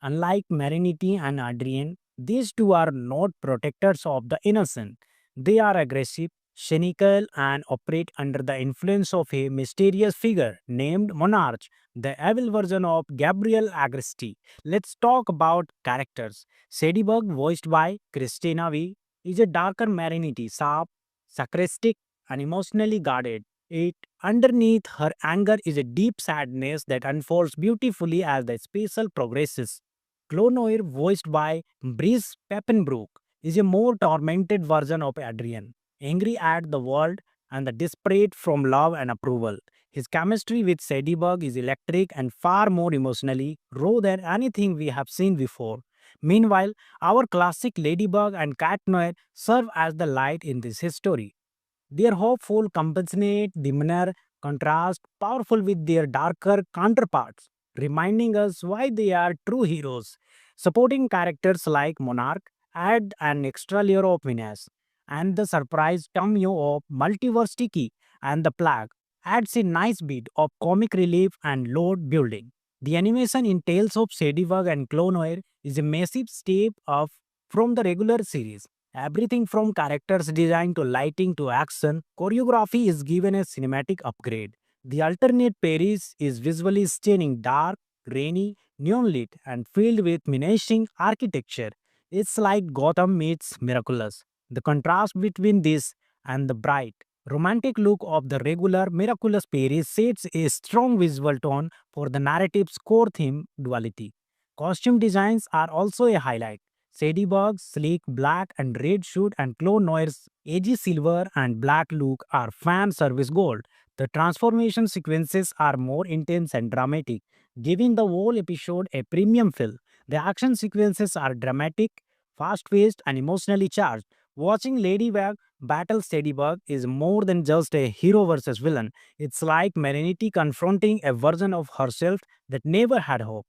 Unlike Marinity and Adrian, these two are not protectors of the innocent. They are aggressive, cynical, and operate under the influence of a mysterious figure named Monarch, the evil version of Gabriel Agresti. Let's talk about characters. Sadybug, voiced by Christina V, is a darker Marinity, sharp, sarcastic, and emotionally guarded. It underneath her anger is a deep sadness that unfolds beautifully as the special progresses. Clonoir, voiced by Brice Peppenbrook, is a more tormented version of Adrian, angry at the world and the desperate from love and approval. His chemistry with Sadybug is electric and far more emotionally raw than anything we have seen before. Meanwhile, our classic Ladybug and Cat Noir serve as the light in this history. Their hopeful, compassionate demeanor contrast powerful with their darker counterparts, reminding us why they are true heroes. Supporting characters like Monarch add an extra layer of menace, and the surprise cameo of Multiverse Tiki and the Plague adds a nice bit of comic relief and load building. The animation in Tales of Ladybug and Clonoir is a massive step up from the regular series. Everything from characters design to lighting to action, choreography is given a cinematic upgrade. The alternate Paris is visually stunning, dark, rainy, neon lit, and filled with menacing architecture. It's like Gotham meets Miraculous. The contrast between this and the bright, romantic look of the regular Miraculous Paris sets a strong visual tone for the narrative's core theme duality. Costume designs are also a highlight. Sadybug's sleek black and red suit and Clonoir's edgy silver and black look are fan service gold. The transformation sequences are more intense and dramatic, giving the whole episode a premium feel. The action sequences are dramatic, fast-paced, and emotionally charged. Watching Ladybug battle Sadybug is more than just a hero versus villain. It's like Marinity confronting a version of herself that never had hope.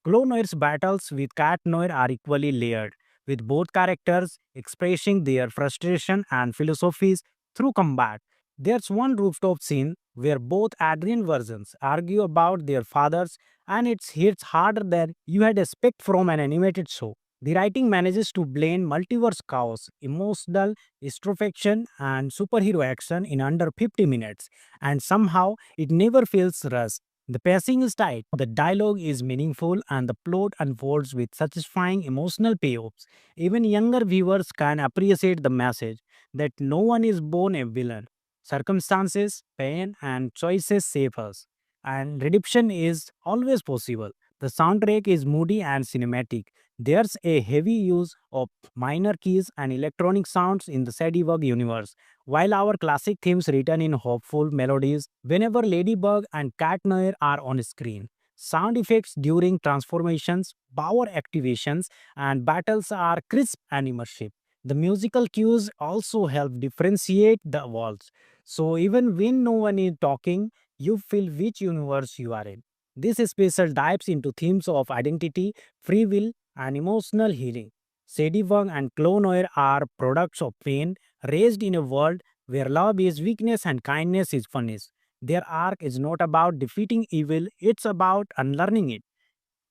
Clonoir's battles with Cat Noir are equally layered, with both characters expressing their frustration and philosophies through combat. There's one rooftop scene where both Adrian versions argue about their fathers, and it hits harder than you had expect from an animated show. The writing manages to blend multiverse chaos, emotional introspection, and superhero action in under 50 minutes, and somehow it never feels rushed. The pacing is tight, the dialogue is meaningful, and the plot unfolds with satisfying emotional payoffs. Even younger viewers can appreciate the message that no one is born a villain. Circumstances, pain, and choices shape us, and redemption is always possible. The soundtrack is moody and cinematic. There's a heavy use of minor keys and electronic sounds in the Sadybug universe, while our classic themes return in hopeful melodies whenever Ladybug and Cat Noir are on screen. Sound effects during transformations, power activations, and battles are crisp and immersive. The musical cues also help differentiate the worlds. So even when no one is talking, you feel which universe you are in. This special dives into themes of identity, free will, and emotional healing. Sadywang and Clonoir are products of pain raised in a world where love is weakness and kindness is punished. Their arc is not about defeating evil, it's about unlearning it.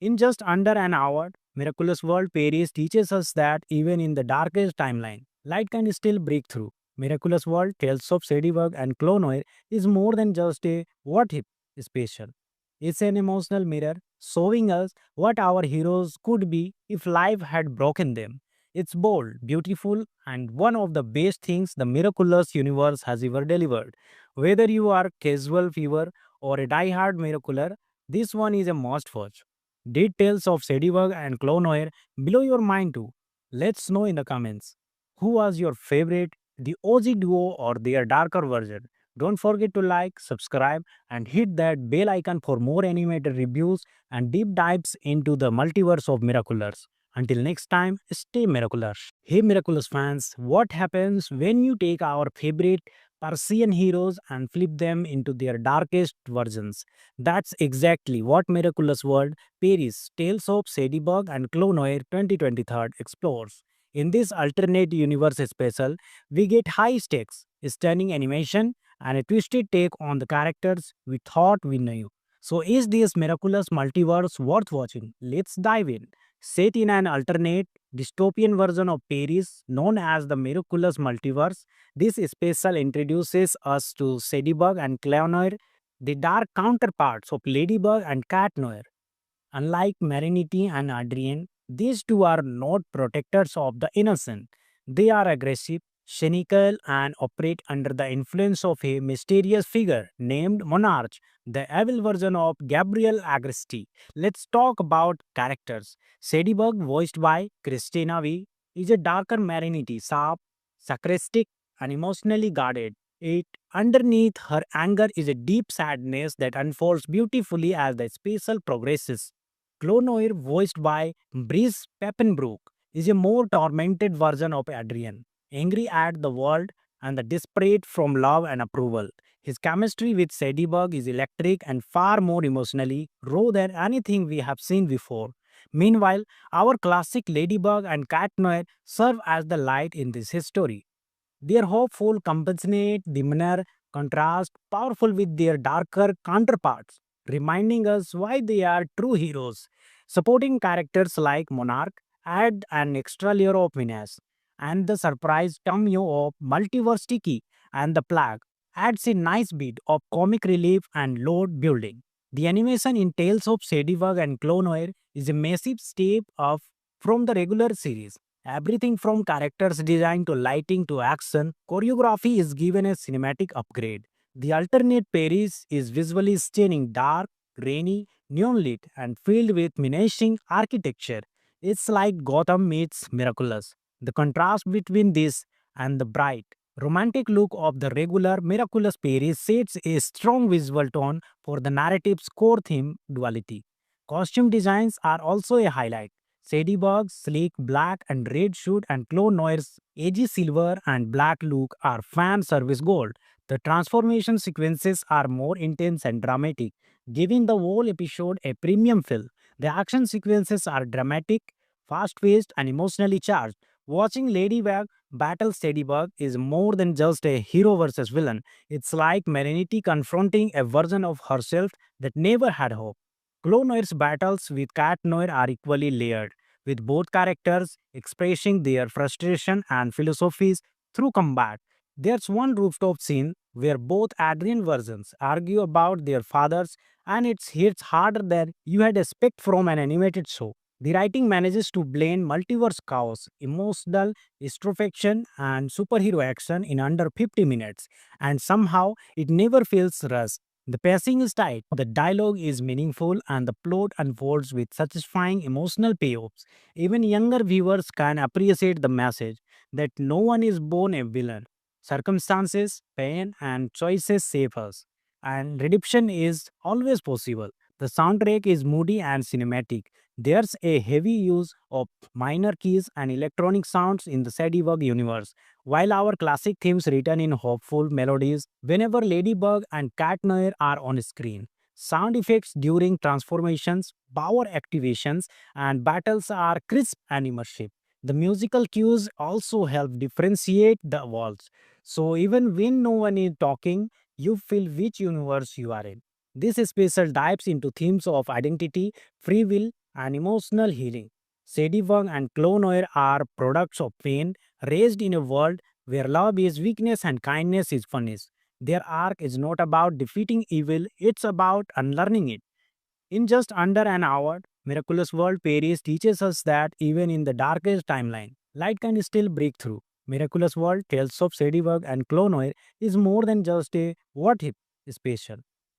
In just under an hour, Miraculous World Paris teaches us that even in the darkest timeline, Light can still break through. Miraculous World, Tales of Ladybug and Clonoir is more than just a what if special. It's an emotional mirror showing us what our heroes could be if life had broken them. It's bold, beautiful, and one of the best things the miraculous universe has ever delivered. Whether you are casual viewer or a die-hard miracular, this one is a must watch. Did Tales of Ladybug and Clonoir blow your mind too? Let's know in the comments. Who was your favorite, the OG duo or their darker version? Don't forget to like, subscribe, and hit that bell icon for more animated reviews and deep dives into the multiverse of Miraculous. Until next time, stay miraculous. Hey Miraculous fans, what happens when you take our favorite Persian heroes and flip them into their darkest versions? That's exactly what Miraculous World Paris Tales of Ladybug and Clonoir 2023 explores. In this alternate universe special, we get high stakes, stunning animation, and a twisted take on the characters we thought we knew. So, is this miraculous multiverse worth watching? Let's dive in. Set in an alternate, dystopian version of Paris known as the Miraculous Multiverse, this special introduces us to Ladybug and Clonoir, the dark counterparts of Ladybug and Cat Noir. Unlike Marinity and Adrian, these two are not protectors of the innocent. They are aggressive, cynical, and operate under the influence of a mysterious figure named Monarch, the evil version of Gabriel Agresti. Let's talk about characters. Sadybug, voiced by Christina V, is a darker Marinity, sharp, sarcastic, and emotionally guarded. It underneath her anger is a deep sadness that unfolds beautifully as the special progresses. Clonoir, voiced by Brice Peppenbrook, is a more tormented version of Adrian, angry at the world and the desperate from love and approval. His chemistry with Sadybug is electric and far more emotionally raw than anything we have seen before. Meanwhile, our classic Ladybug and Cat Noir serve as the light in this history. Their hopeful, compassionate demeanor contrast powerful with their darker counterparts, reminding us why they are true heroes. Supporting characters like Monarch add an extra layer of menace, and the surprise cameo of Multiverse Tiki and the Plague adds a nice bit of comic relief and load building. The animation in Tales of Ladybug and Clonoir is a massive step up from the regular series. Everything from characters design to lighting to action, choreography is given a cinematic upgrade. The alternate Paris is visually stunning, dark, rainy, neon lit, and filled with menacing architecture. It's like Gotham meets Miraculous. The contrast between this and the bright, romantic look of the regular Miraculous Paris sets a strong visual tone for the narrative's core theme duality. Costume designs are also a highlight. Sadybug's sleek black and red suit and Clonoir's edgy silver and black look are fan service gold. The transformation sequences are more intense and dramatic, giving the whole episode a premium feel. The action sequences are dramatic, fast-paced, and emotionally charged. Watching Ladybug battle Sadybug is more than just a hero versus villain. It's like Marinity confronting a version of herself that never had hope. Clonoir's battles with Cat Noir are equally layered, with both characters expressing their frustration and philosophies through combat. There's one rooftop scene where both Adrian versions argue about their fathers, and it hits harder than you had expect from an animated show. The writing manages to blend multiverse chaos, emotional introspection, and superhero action in under 50 minutes, and somehow it never feels rushed. The pacing is tight, the dialogue is meaningful, and the plot unfolds with satisfying emotional payoffs. Even younger viewers can appreciate the message that no one is born a villain. Circumstances, pain, and choices shape us, and redemption is always possible. The soundtrack is moody and cinematic. There's a heavy use of minor keys and electronic sounds in the Sadybug universe, while our classic themes return in hopeful melodies whenever Ladybug and Cat Noir are on screen. Sound effects during transformations, power activations, and battles are crisp and immersive. The musical cues also help differentiate the worlds. So even when no one is talking, you feel which universe you are in. This special dives into themes of identity, free will, and emotional healing. Ladybug and Clonoir are products of pain, raised in a world where love is weakness and kindness is punished. Their arc is not about defeating evil, it's about unlearning it. In just under an hour, Miraculous World Paris teaches us that even in the darkest timeline, light can still break through. Miraculous World Tales of Ladybug and Clonoir is more than just a what if special.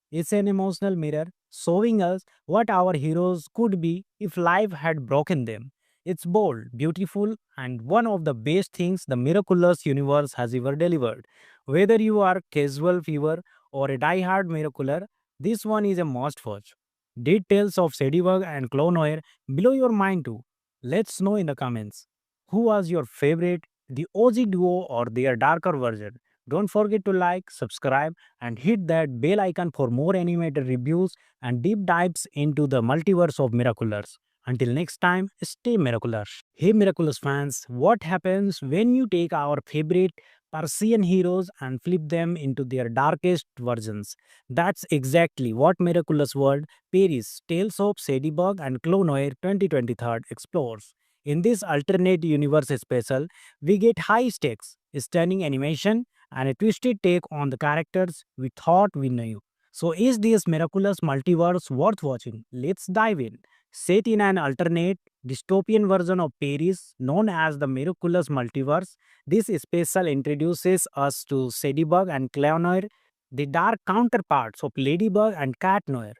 It's an emotional mirror showing us what our heroes could be if life had broken them. It's bold, beautiful, and one of the best things the miraculous universe has ever delivered. Whether you are casual viewer or a die-hard miracular, this one is a must watch. Did Tales of Ladybug and Clonoir blow your mind too? Let's know in the comments. Who was your favorite, the OG duo or their darker version? Don't forget to like, subscribe, and hit that bell icon for more animated reviews and deep dives into the multiverse of Miraculous. Until next time, stay miraculous. Hey Miraculous fans, what happens when you take our favorite Persian heroes and flip them into their darkest versions? That's exactly what Miraculous World Paris Tales of Ladybug and Clonoir 2023 explores. In this alternate universe special, we get high stakes, stunning animation, and a twisted take on the characters we thought we knew. So, is this miraculous multiverse worth watching? Let's dive in. Set in an alternate, dystopian version of Paris known as the Miraculous Multiverse, this special introduces us to Ladybug and Clonoir, the dark counterparts of Ladybug and Cat Noir.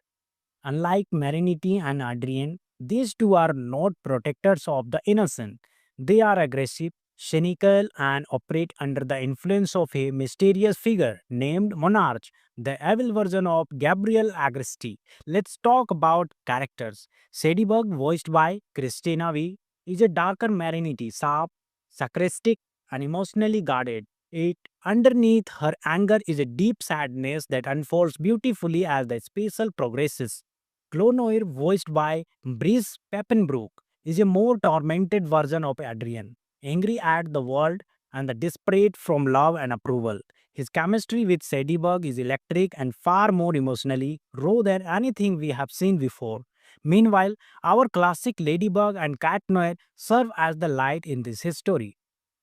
Unlike Marinity and Adrian, these two are not protectors of the innocent. They are aggressive, cynical, and operate under the influence of a mysterious figure named Monarch, the evil version of Gabriel Agresti. Let's talk about characters. Sadybug, voiced by Christina V, is a darker Marinity, sharp, sarcastic, and emotionally guarded. It underneath her anger is a deep sadness that unfolds beautifully as the special progresses. Clonoir, voiced by Brice Peppenbrook, is a more tormented version of Adrian, angry at the world and the desperate from love and approval. His chemistry with Sadybug is electric and far more emotionally raw than anything we have seen before. Meanwhile, our classic Ladybug and Cat Noir serve as the light in this history.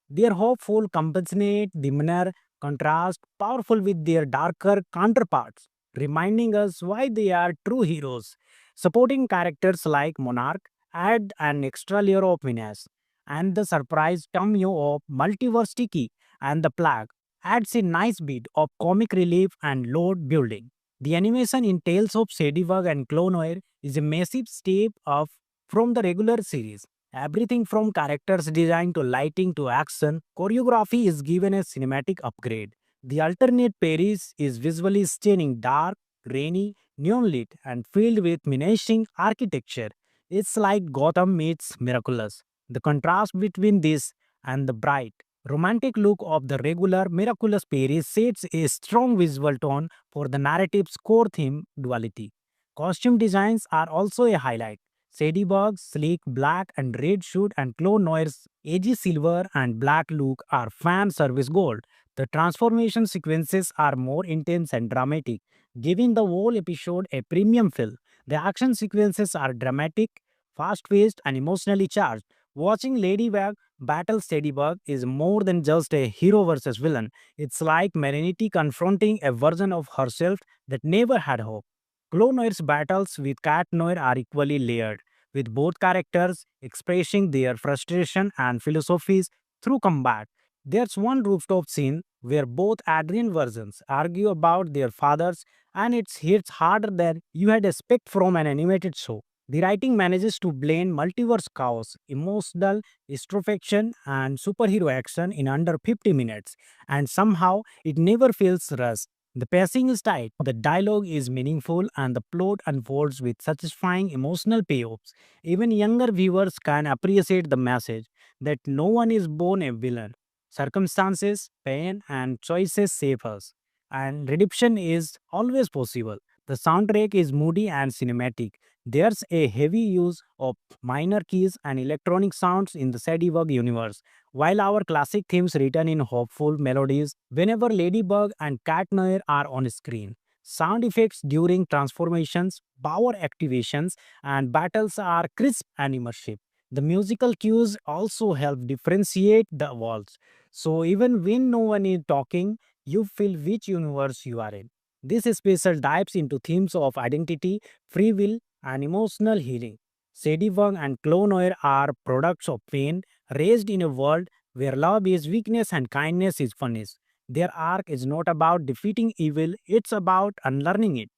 Their hopeful, compassionate demeanor contrast powerful with their darker counterparts, reminding us why they are true heroes. Supporting characters like Monarch add an extra layer of menace, and the surprise cameo of Multiverse Tiki and the Plague adds a nice bit of comic relief and load building. The animation in Tales of Ladybug and Clonoir is a massive step up from the regular series. Everything from characters design to lighting to action, choreography is given a cinematic upgrade. The alternate Paris is visually stunning, dark, rainy, neon lit, and filled with menacing architecture. It's like Gotham meets Miraculous. The contrast between this and the bright, romantic look of the regular Miraculous Paris sets a strong visual tone for the narrative's core theme duality. Costume designs are also a highlight. Sadybug's sleek black and red suit and Clonoir's edgy silver and black look are fan service gold. The transformation sequences are more intense and dramatic, giving the whole episode a premium feel. The action sequences are dramatic, fast-paced, and emotionally charged. Watching Ladybug battle Sadybug is more than just a hero versus villain. It's like Marinity confronting a version of herself that never had hope. Clonoir's battles with Cat Noir are equally layered, with both characters expressing their frustration and philosophies through combat. There's one rooftop scene where both Adrian versions argue about their fathers, and it hits harder than you had expect from an animated show. The writing manages to blend multiverse chaos, emotional introspection, and superhero action in under 50 minutes, and somehow it never feels rushed. The pacing is tight, the dialogue is meaningful, and the plot unfolds with satisfying emotional payoffs. Even younger viewers can appreciate the message that no one is born a villain. Circumstances, pain, and choices shape us, and redemption is always possible. The soundtrack is moody and cinematic. There's a heavy use of minor keys and electronic sounds in the Sadybug universe, while our classic themes return in hopeful melodies whenever Ladybug and Cat Noir are on screen. Sound effects during transformations, power activations, and battles are crisp and immersive. The musical cues also help differentiate the worlds. So even when no one is talking, you feel which universe you are in. This special dives into themes of identity, free will, and emotional healing. Ladybug and Clonoir are products of pain, raised in a world where love is weakness and kindness is punished. Their arc is not about defeating evil, it's about unlearning it.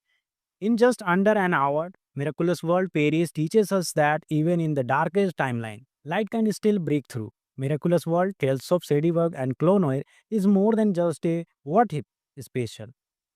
In just under an hour, Miraculous World Paris teaches us that even in the darkest timeline, light can still break through. Miraculous World Tales of Ladybug and Clonoir is more than just a what if special.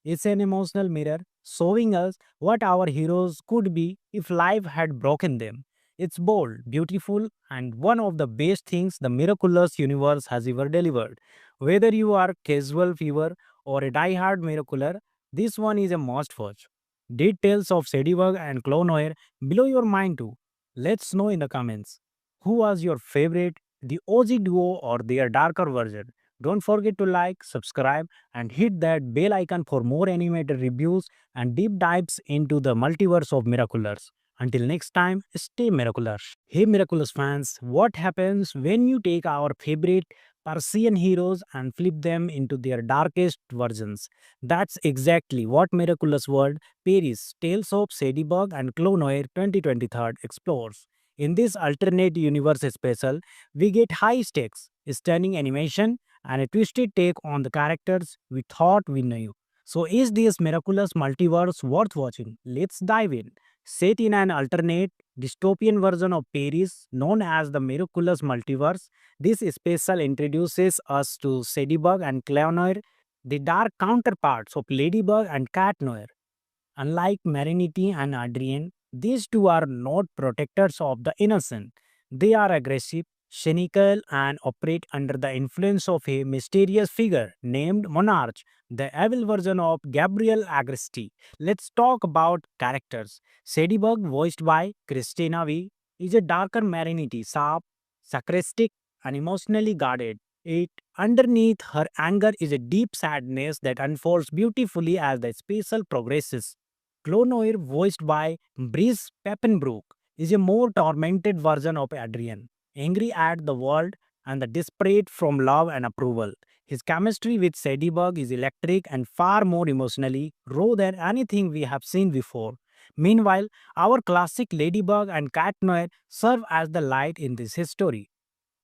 It's an emotional mirror showing us what our heroes could be if life had broken them. It's bold, beautiful, and one of the best things the miraculous universe has ever delivered. Whether you are casual viewer or a die-hard miracular, this one is a must watch. Did Tales of Ladybug and Clonoir blow your mind too? Let's know in the comments. Who was your favorite, the OG duo or their darker version? Don't forget to like, subscribe, and hit that bell icon for more animated reviews and deep dives into the multiverse of Miraculous. Until next time, stay miraculous. Hey Miraculous fans, what happens when you take our favorite Persian heroes and flip them into their darkest versions? That's exactly what Miraculous World Paris Tales of Ladybug and Clonoir 2023 explores. In this alternate universe special, we get high stakes, stunning animation, and a twisted take on the characters we thought we knew. So, is this miraculous multiverse worth watching? Let's dive in. Set in an alternate, dystopian version of Paris known as the Miraculous Multiverse, this special introduces us to Ladybug and Clonoir, the dark counterparts of Ladybug and Cat Noir. Unlike Marinity and Adrian, these two are not protectors of the innocent. They are aggressive, cynical, and operate under the influence of a mysterious figure named Monarch, the evil version of Gabriel Agresti. Let's talk about characters. Sadybug, voiced by Christina V, is a darker Marinity, sharp, sarcastic, and emotionally guarded. It underneath her anger is a deep sadness that unfolds beautifully as the special progresses. Clonoir, voiced by Brice Peppenbrook, is a more tormented version of Adrian, angry at the world and the desperate from love and approval. His chemistry with Sadybug is electric and far more emotionally raw than anything we have seen before. Meanwhile, our classic Ladybug and Cat Noir serve as the light in this history.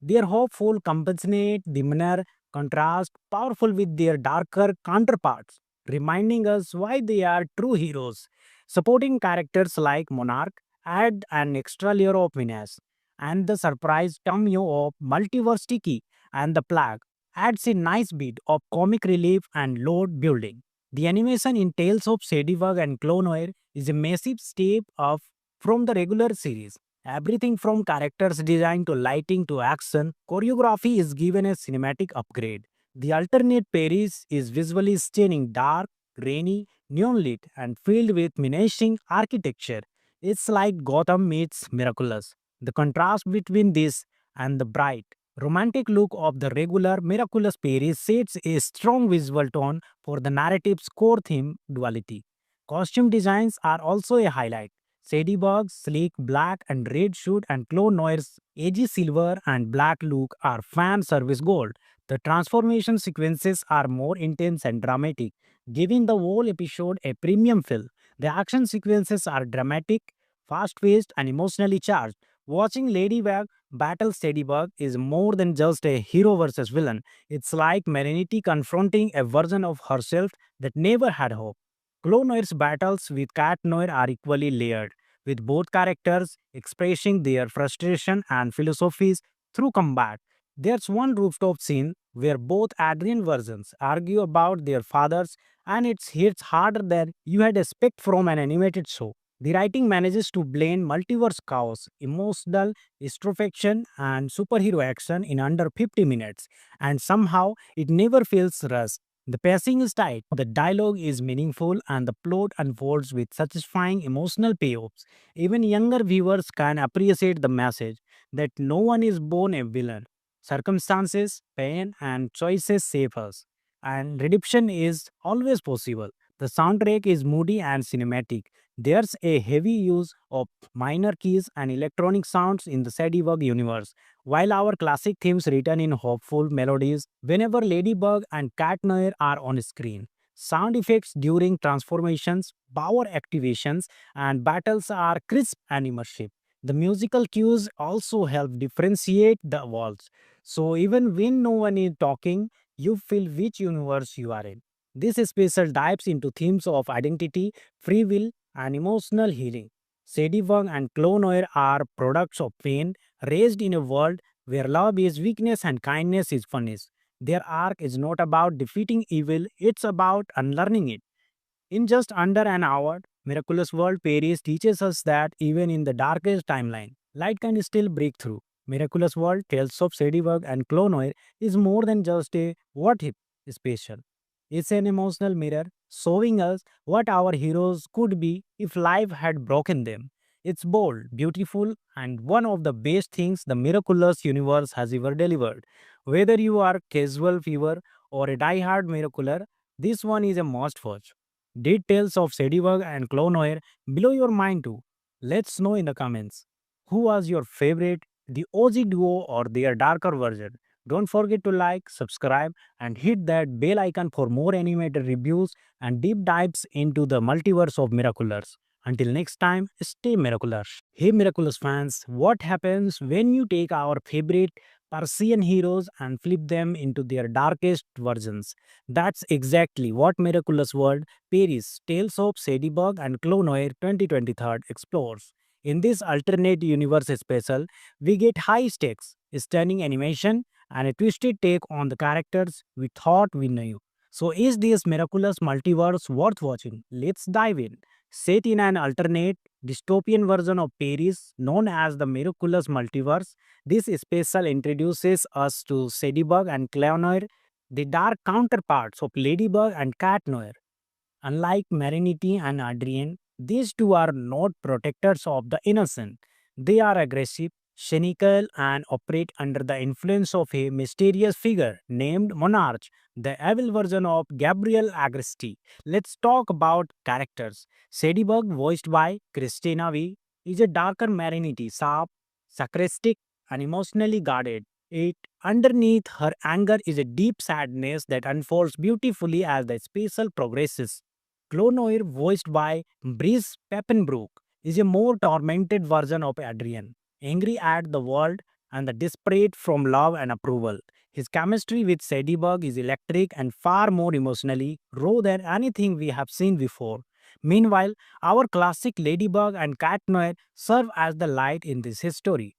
Their hopeful, compassionate demeanor contrast powerful with their darker counterparts, reminding us why they are true heroes. Supporting characters like Monarch add an extra layer of menace, and the surprise cameo of Multiverse Tiki and the Plague adds a nice bit of comic relief and load building. The animation in Tales of Ladybug and Clonoir is a massive step up from the regular series. Everything from characters design to lighting to action, choreography is given a cinematic upgrade. The alternate Paris is visually stunning, dark, rainy, neon lit, and filled with menacing architecture. It's like Gotham meets Miraculous. The contrast between this and the bright, romantic look of the regular Miraculous Paris sets a strong visual tone for the narrative's core theme duality. Costume designs are also a highlight. Sadybug's sleek black and red suit and Clonoir's edgy silver and black look are fan service gold. The transformation sequences are more intense and dramatic, giving the whole episode a premium feel. The action sequences are dramatic, fast-paced, and emotionally charged. Watching Ladybug battle Sadybug is more than just a hero versus villain. It's like Marinity confronting a version of herself that never had hope. Clonoir's battles with Cat Noir are equally layered, with both characters expressing their frustration and philosophies through combat. There's one rooftop scene where both Adrian versions argue about their fathers, and it hits harder than you had expect from an animated show. The writing manages to blend multiverse chaos, emotional introspection, and superhero action in under 50 minutes, and somehow it never feels rushed. The pacing is tight, the dialogue is meaningful, and the plot unfolds with satisfying emotional payoffs. Even younger viewers can appreciate the message that no one is born a villain. Circumstances, pain, and choices shape us, and redemption is always possible. The soundtrack is moody and cinematic, There's a heavy use of minor keys and electronic sounds in the Ladybug universe, while our classic themes return in hopeful melodies whenever Ladybug and Cat Noir are on screen. Sound effects during transformations, power activations, and battles are crisp and immersive. The musical cues also help differentiate the worlds. So even when no one is talking, you feel which universe you are in. This special dives into themes of identity, free will, and emotional healing. Ladybug and Clonoir are products of pain, raised in a world where love is weakness and kindness is funness. Their arc is not about defeating evil, it's about unlearning it. In just under an hour, Miraculous World Paris teaches us that even in the darkest timeline, light can still break through. Miraculous World Tales of Ladybug and Clonoir is more than just a what if special. It's an emotional mirror showing us what our heroes could be if life had broken them. It's bold, beautiful, and one of the best things the miraculous universe has ever delivered. Whether you are casual viewer or a die-hard miracular, this one is a must watch. Did Tales of Ladybug and Clonoir blow your mind too? Let's know in the comments. Who was your favorite, the OG duo or their darker version? Don't forget to like, subscribe, and hit that bell icon for more animated reviews and deep dives into the multiverse of Miraculous. Until next time, stay miraculous. Hey Miraculous fans, what happens when you take our favorite Persian heroes and flip them into their darkest versions? That's exactly what Miraculous World Paris Tales of Ladybug and Clonoir 2023 explores. In this alternate universe special, we get high stakes, stunning animation, and a twisted take on the characters we thought we knew. So, is this miraculous multiverse worth watching? Let's dive in. Set in an alternate, dystopian version of Paris known as the Miraculous Multiverse, this special introduces us to Ladybug and Clonoir, the dark counterparts of Ladybug and Cat Noir. Unlike Marinity and Adrian, these two are not protectors of the innocent. They are aggressive, cynical, and operate under the influence of a mysterious figure named Monarch, the evil version of Gabriel Agresti. Let's talk about characters. Ladybug, voiced by Christina V, is a darker Marinity, sharp, sarcastic, and emotionally guarded. It underneath her anger is a deep sadness that unfolds beautifully as the special progresses. Clonoir, voiced by Brice Peppenbrook, is a more tormented version of Adrian, angry at the world and the desperate from love and approval. His chemistry with Ladybug is electric and far more emotionally raw than anything we have seen before. Meanwhile, our classic Ladybug and Cat Noir serve as the light in this history.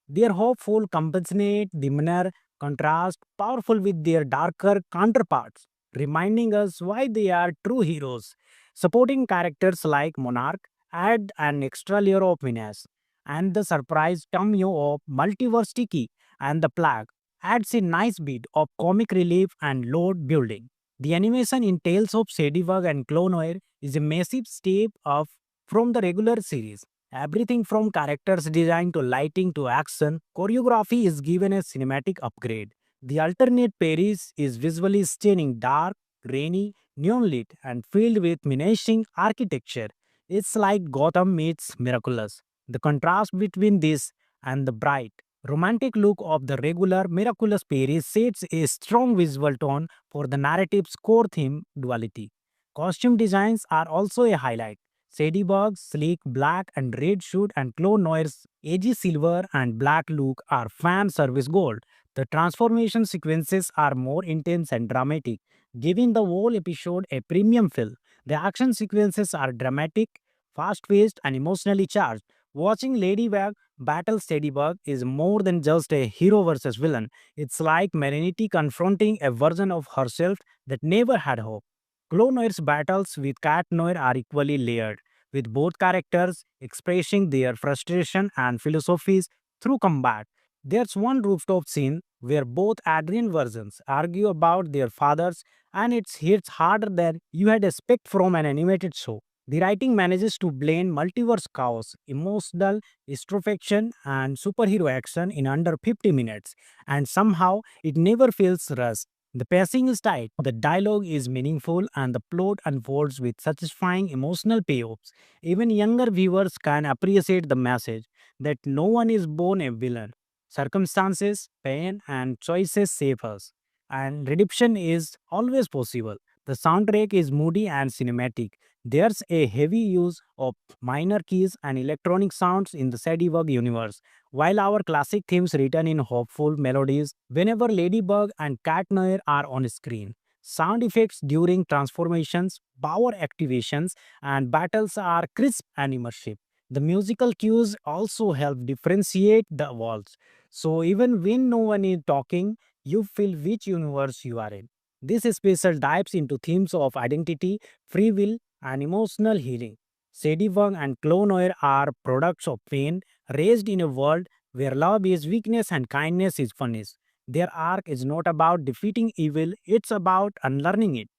Their hopeful, compassionate demeanor contrast powerful with their darker counterparts, reminding us why they are true heroes. Supporting characters like Monarch add an extra layer of menace, and the surprise cameo of Multiverse Tiki and the Plague adds a nice bit of comic relief and load building. The animation in Tales of Ladybug and Clonoir is a massive step up from the regular series. Everything from characters design to lighting to action, choreography is given a cinematic upgrade. The alternate Paris is visually stunning, dark, rainy, neon lit, and filled with menacing architecture. It's like Gotham meets Miraculous. The contrast between this and the bright, romantic look of the regular Miraculous Paris sets a strong visual tone for the narrative's core theme duality. Costume designs are also a highlight. Ladybug's sleek black and red suit and Clonoir's edgy silver and black look are fan service gold. The transformation sequences are more intense and dramatic, giving the whole episode a premium feel. The action sequences are dramatic, fast-paced, and emotionally charged. Watching Ladybug battle Ladybug is more than just a hero versus villain. It's like Marinity confronting a version of herself that never had hope. Clonoir's battles with Cat Noir are equally layered, with both characters expressing their frustration and philosophies through combat. There's one rooftop scene where both Adrian versions argue about their fathers, and it hits harder than you had expect from an animated show. The writing manages to blend multiverse chaos, emotional introspection, and superhero action in under 50 minutes, and somehow it never feels rushed. The pacing is tight, the dialogue is meaningful, and the plot unfolds with satisfying emotional payoffs. Even younger viewers can appreciate the message that no one is born a villain. Circumstances, pain, and choices shape us, and redemption is always possible. The soundtrack is moody and cinematic. There's a heavy use of minor keys and electronic sounds in the Sadiework universe, while our classic themes return in hopeful melodies whenever Ladybug and Cat Noir are on screen. Sound effects during transformations, power activations, and battles are crisp and immersive. The musical cues also help differentiate the worlds. So even when no one is talking, you feel which universe you are in. This special dives into themes of identity, free will, and emotional healing. Sadie and Clonoir are products of pain raised in a world where love is weakness and kindness is punished. Their arc is not about defeating evil, it's about unlearning it.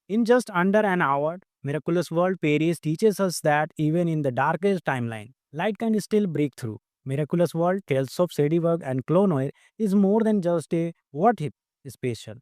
In just under an hour, Miraculous World Paris teaches us that even in the darkest timeline, light can still break through. Miraculous World Tales of Sadiework and Clonoir is more than just a what if special.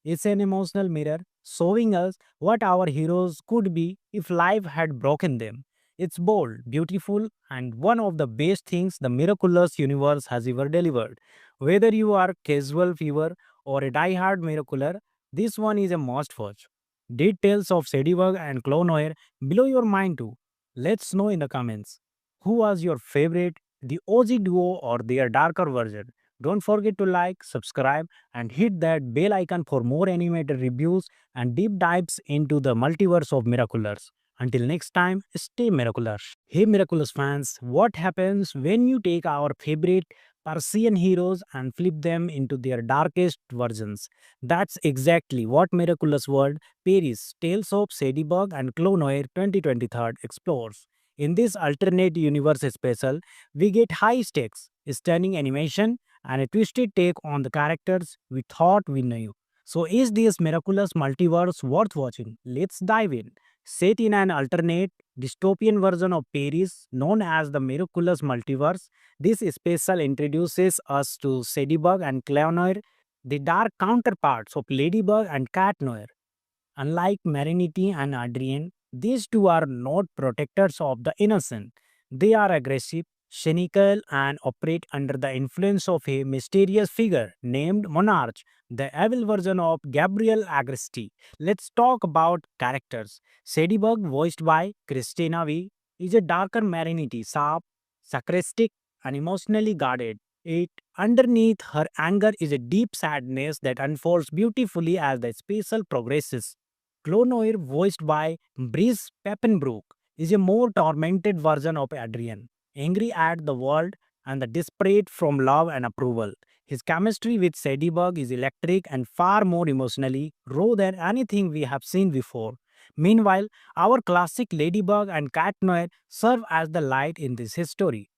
It's an emotional mirror showing us what our heroes could be if life had broken them. It's bold, beautiful, and one of the best things the miraculous universe has ever delivered. Whether you are casual viewer or a die-hard miracular, this one is a must watch. Did Tales of Sadiework and Clonoir blow your mind too? Let's know in the comments. Who was your favorite, the OG duo or their darker version? Don't forget to like, subscribe, and hit that bell icon for more animated reviews and deep dives into the multiverse of Miraculous. Until next time, stay miraculous. Hey Miraculous fans, what happens when you take our favorite Persian heroes and flip them into their darkest versions? That's exactly what Miraculous World Paris Tales of Sadieberg and Clonoir 2023 explores. In this alternate universe special, we get high stakes, stunning animation, and a twisted take on the characters we thought we knew. So, is this miraculous multiverse worth watching? Let's dive in. Set in an alternate, dystopian version of Paris known as the Miraculous Multiverse, this special introduces us to Sadieberg and Clonoir, the dark counterparts of Ladybug and Cat Noir. Unlike Marinity and Adrian, these two are not protectors of the innocent. They are aggressive, cynical, and operate under the influence of a mysterious figure named Monarch, the evil version of Gabriel Agresti. Let's talk about characters. Sadieberg, voiced by Christina V, is a darker Marinity, sharp, sarcastic, and emotionally guarded. It underneath her anger is a deep sadness that unfolds beautifully as the special progresses. Clonoir, voiced by Brice Peppenbrook, is a more tormented version of Adrian, angry at the world and the desperate from love and approval. His chemistry with Sadieberg is electric and far more emotionally raw than anything we have seen before. Meanwhile, our classic Ladybug and Cat Noir serve as the light in this history.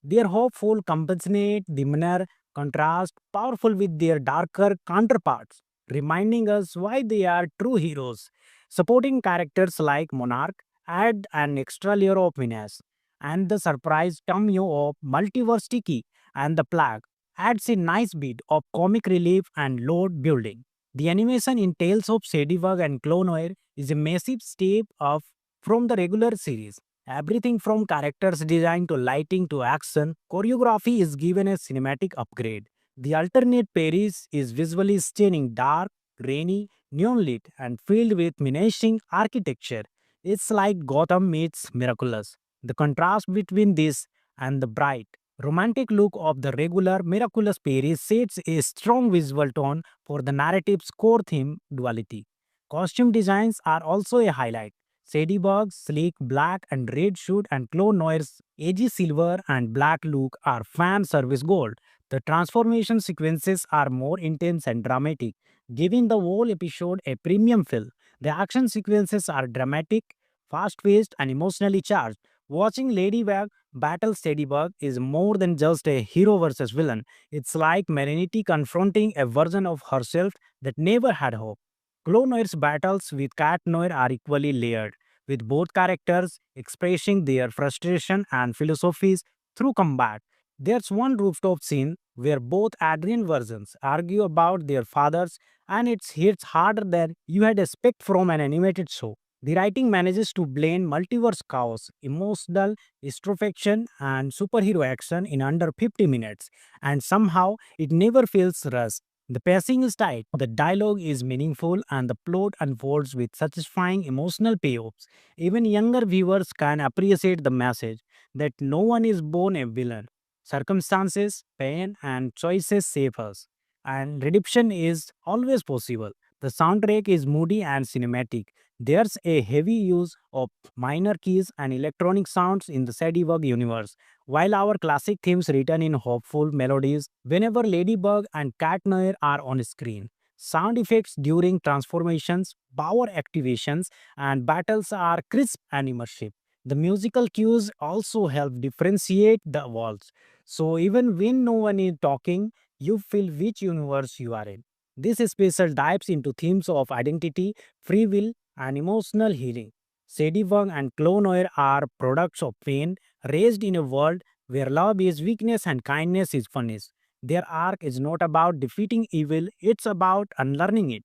Their hopeful, compassionate demeanor contrast powerful with their darker counterparts, reminding us why they are true heroes. Supporting characters like Monarch add an extra layer of menace, and the surprise cameo of Multiverse Tiki and the Plague adds a nice bit of comic relief and load building. The animation in Tales of Sadiework and Clonoir is a massive step up from the regular series. Everything from characters design to lighting to action, choreography is given a cinematic upgrade. The alternate Paris is visually stunning, dark, rainy, neon lit, and filled with menacing architecture. It's like Gotham meets Miraculous. The contrast between this and the bright, romantic look of the regular Miraculous Paris sets a strong visual tone for the narrative's core theme duality. Costume designs are also a highlight. Sadieberg's sleek black and red suit and Chloe Noir's edgy silver and black look are fan service gold. The transformation sequences are more intense and dramatic, giving the whole episode a premium feel. The action sequences are dramatic, fast-paced, and emotionally charged. Watching Ladybug battle Sadieberg is more than just a hero versus villain. It's like Marinity confronting a version of herself that never had hope. Clonoir's battles with Cat Noir are equally layered, with both characters expressing their frustration and philosophies through combat. There's one rooftop scene where both Adrian versions argue about their fathers, and it hits harder than you had expect from an animated show. The writing manages to blend multiverse chaos, emotional introspection, and superhero action in under 50 minutes, and somehow it never feels rushed. The pacing is tight, the dialogue is meaningful, and the plot unfolds with satisfying emotional payoffs. Even younger viewers can appreciate the message that no one is born a villain. Circumstances, pain, and choices shape us, and redemption is always possible. The soundtrack is moody and cinematic. There's a heavy use of minor keys and electronic sounds in the Ladybug universe, while our classic themes return in hopeful melodies whenever Ladybug and Cat Noir are on screen. Sound effects during transformations, power activations, and battles are crisp and immersive. The musical cues also help differentiate the worlds. So even when no one is talking, you feel which universe you are in. This special dives into themes of identity, free will, and emotional healing. Ladybug and Clonoir are products of pain, raised in a world where love is weakness and kindness is funness. Their arc is not about defeating evil, it's about unlearning it.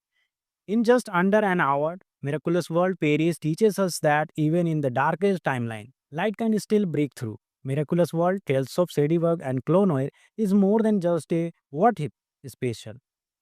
In just under an hour, Miraculous World Paris teaches us that even in the darkest timeline, light can still break through. Miraculous World Tales of Ladybug and Clonoir is more than just a what if special.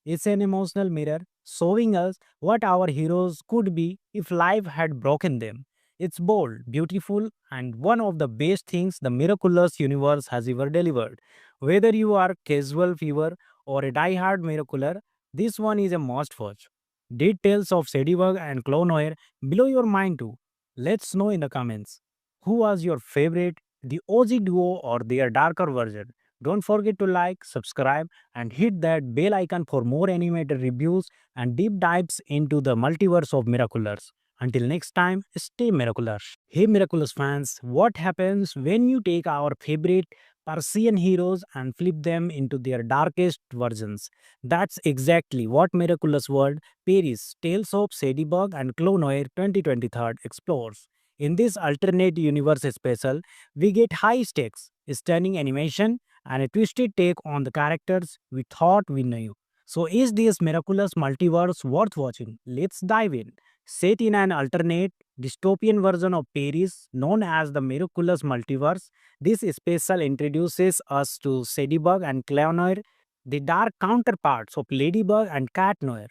It's an emotional mirror showing us what our heroes could be if life had broken them. It's bold, beautiful, and one of the best things the miraculous universe has ever delivered. Whether you are casual viewer or a die-hard miracular, this one is a must watch. Did Tales of Ladybug and Clonoir blow your mind too? Let's know in the comments. Who was your favorite, the OG duo or their darker version? Don't forget to like, subscribe, and hit that bell icon for more animated reviews and deep dives into the multiverse of Miraculous. Until next time, stay miraculous. Hey Miraculous fans, what happens when you take our favorite Persian heroes and flip them into their darkest versions? That's exactly what Miraculous World Paris Tales of Ladybug and Clonoir 2023 explores. In this alternate universe special, we get high stakes, stunning animation, and a twisted take on the characters we thought we knew. So, is this miraculous multiverse worth watching? Let's dive in. Set in an alternate, dystopian version of Paris known as the Miraculous Multiverse, this special introduces us to Ladybug and Clonoir, the dark counterparts of Ladybug and Cat Noir.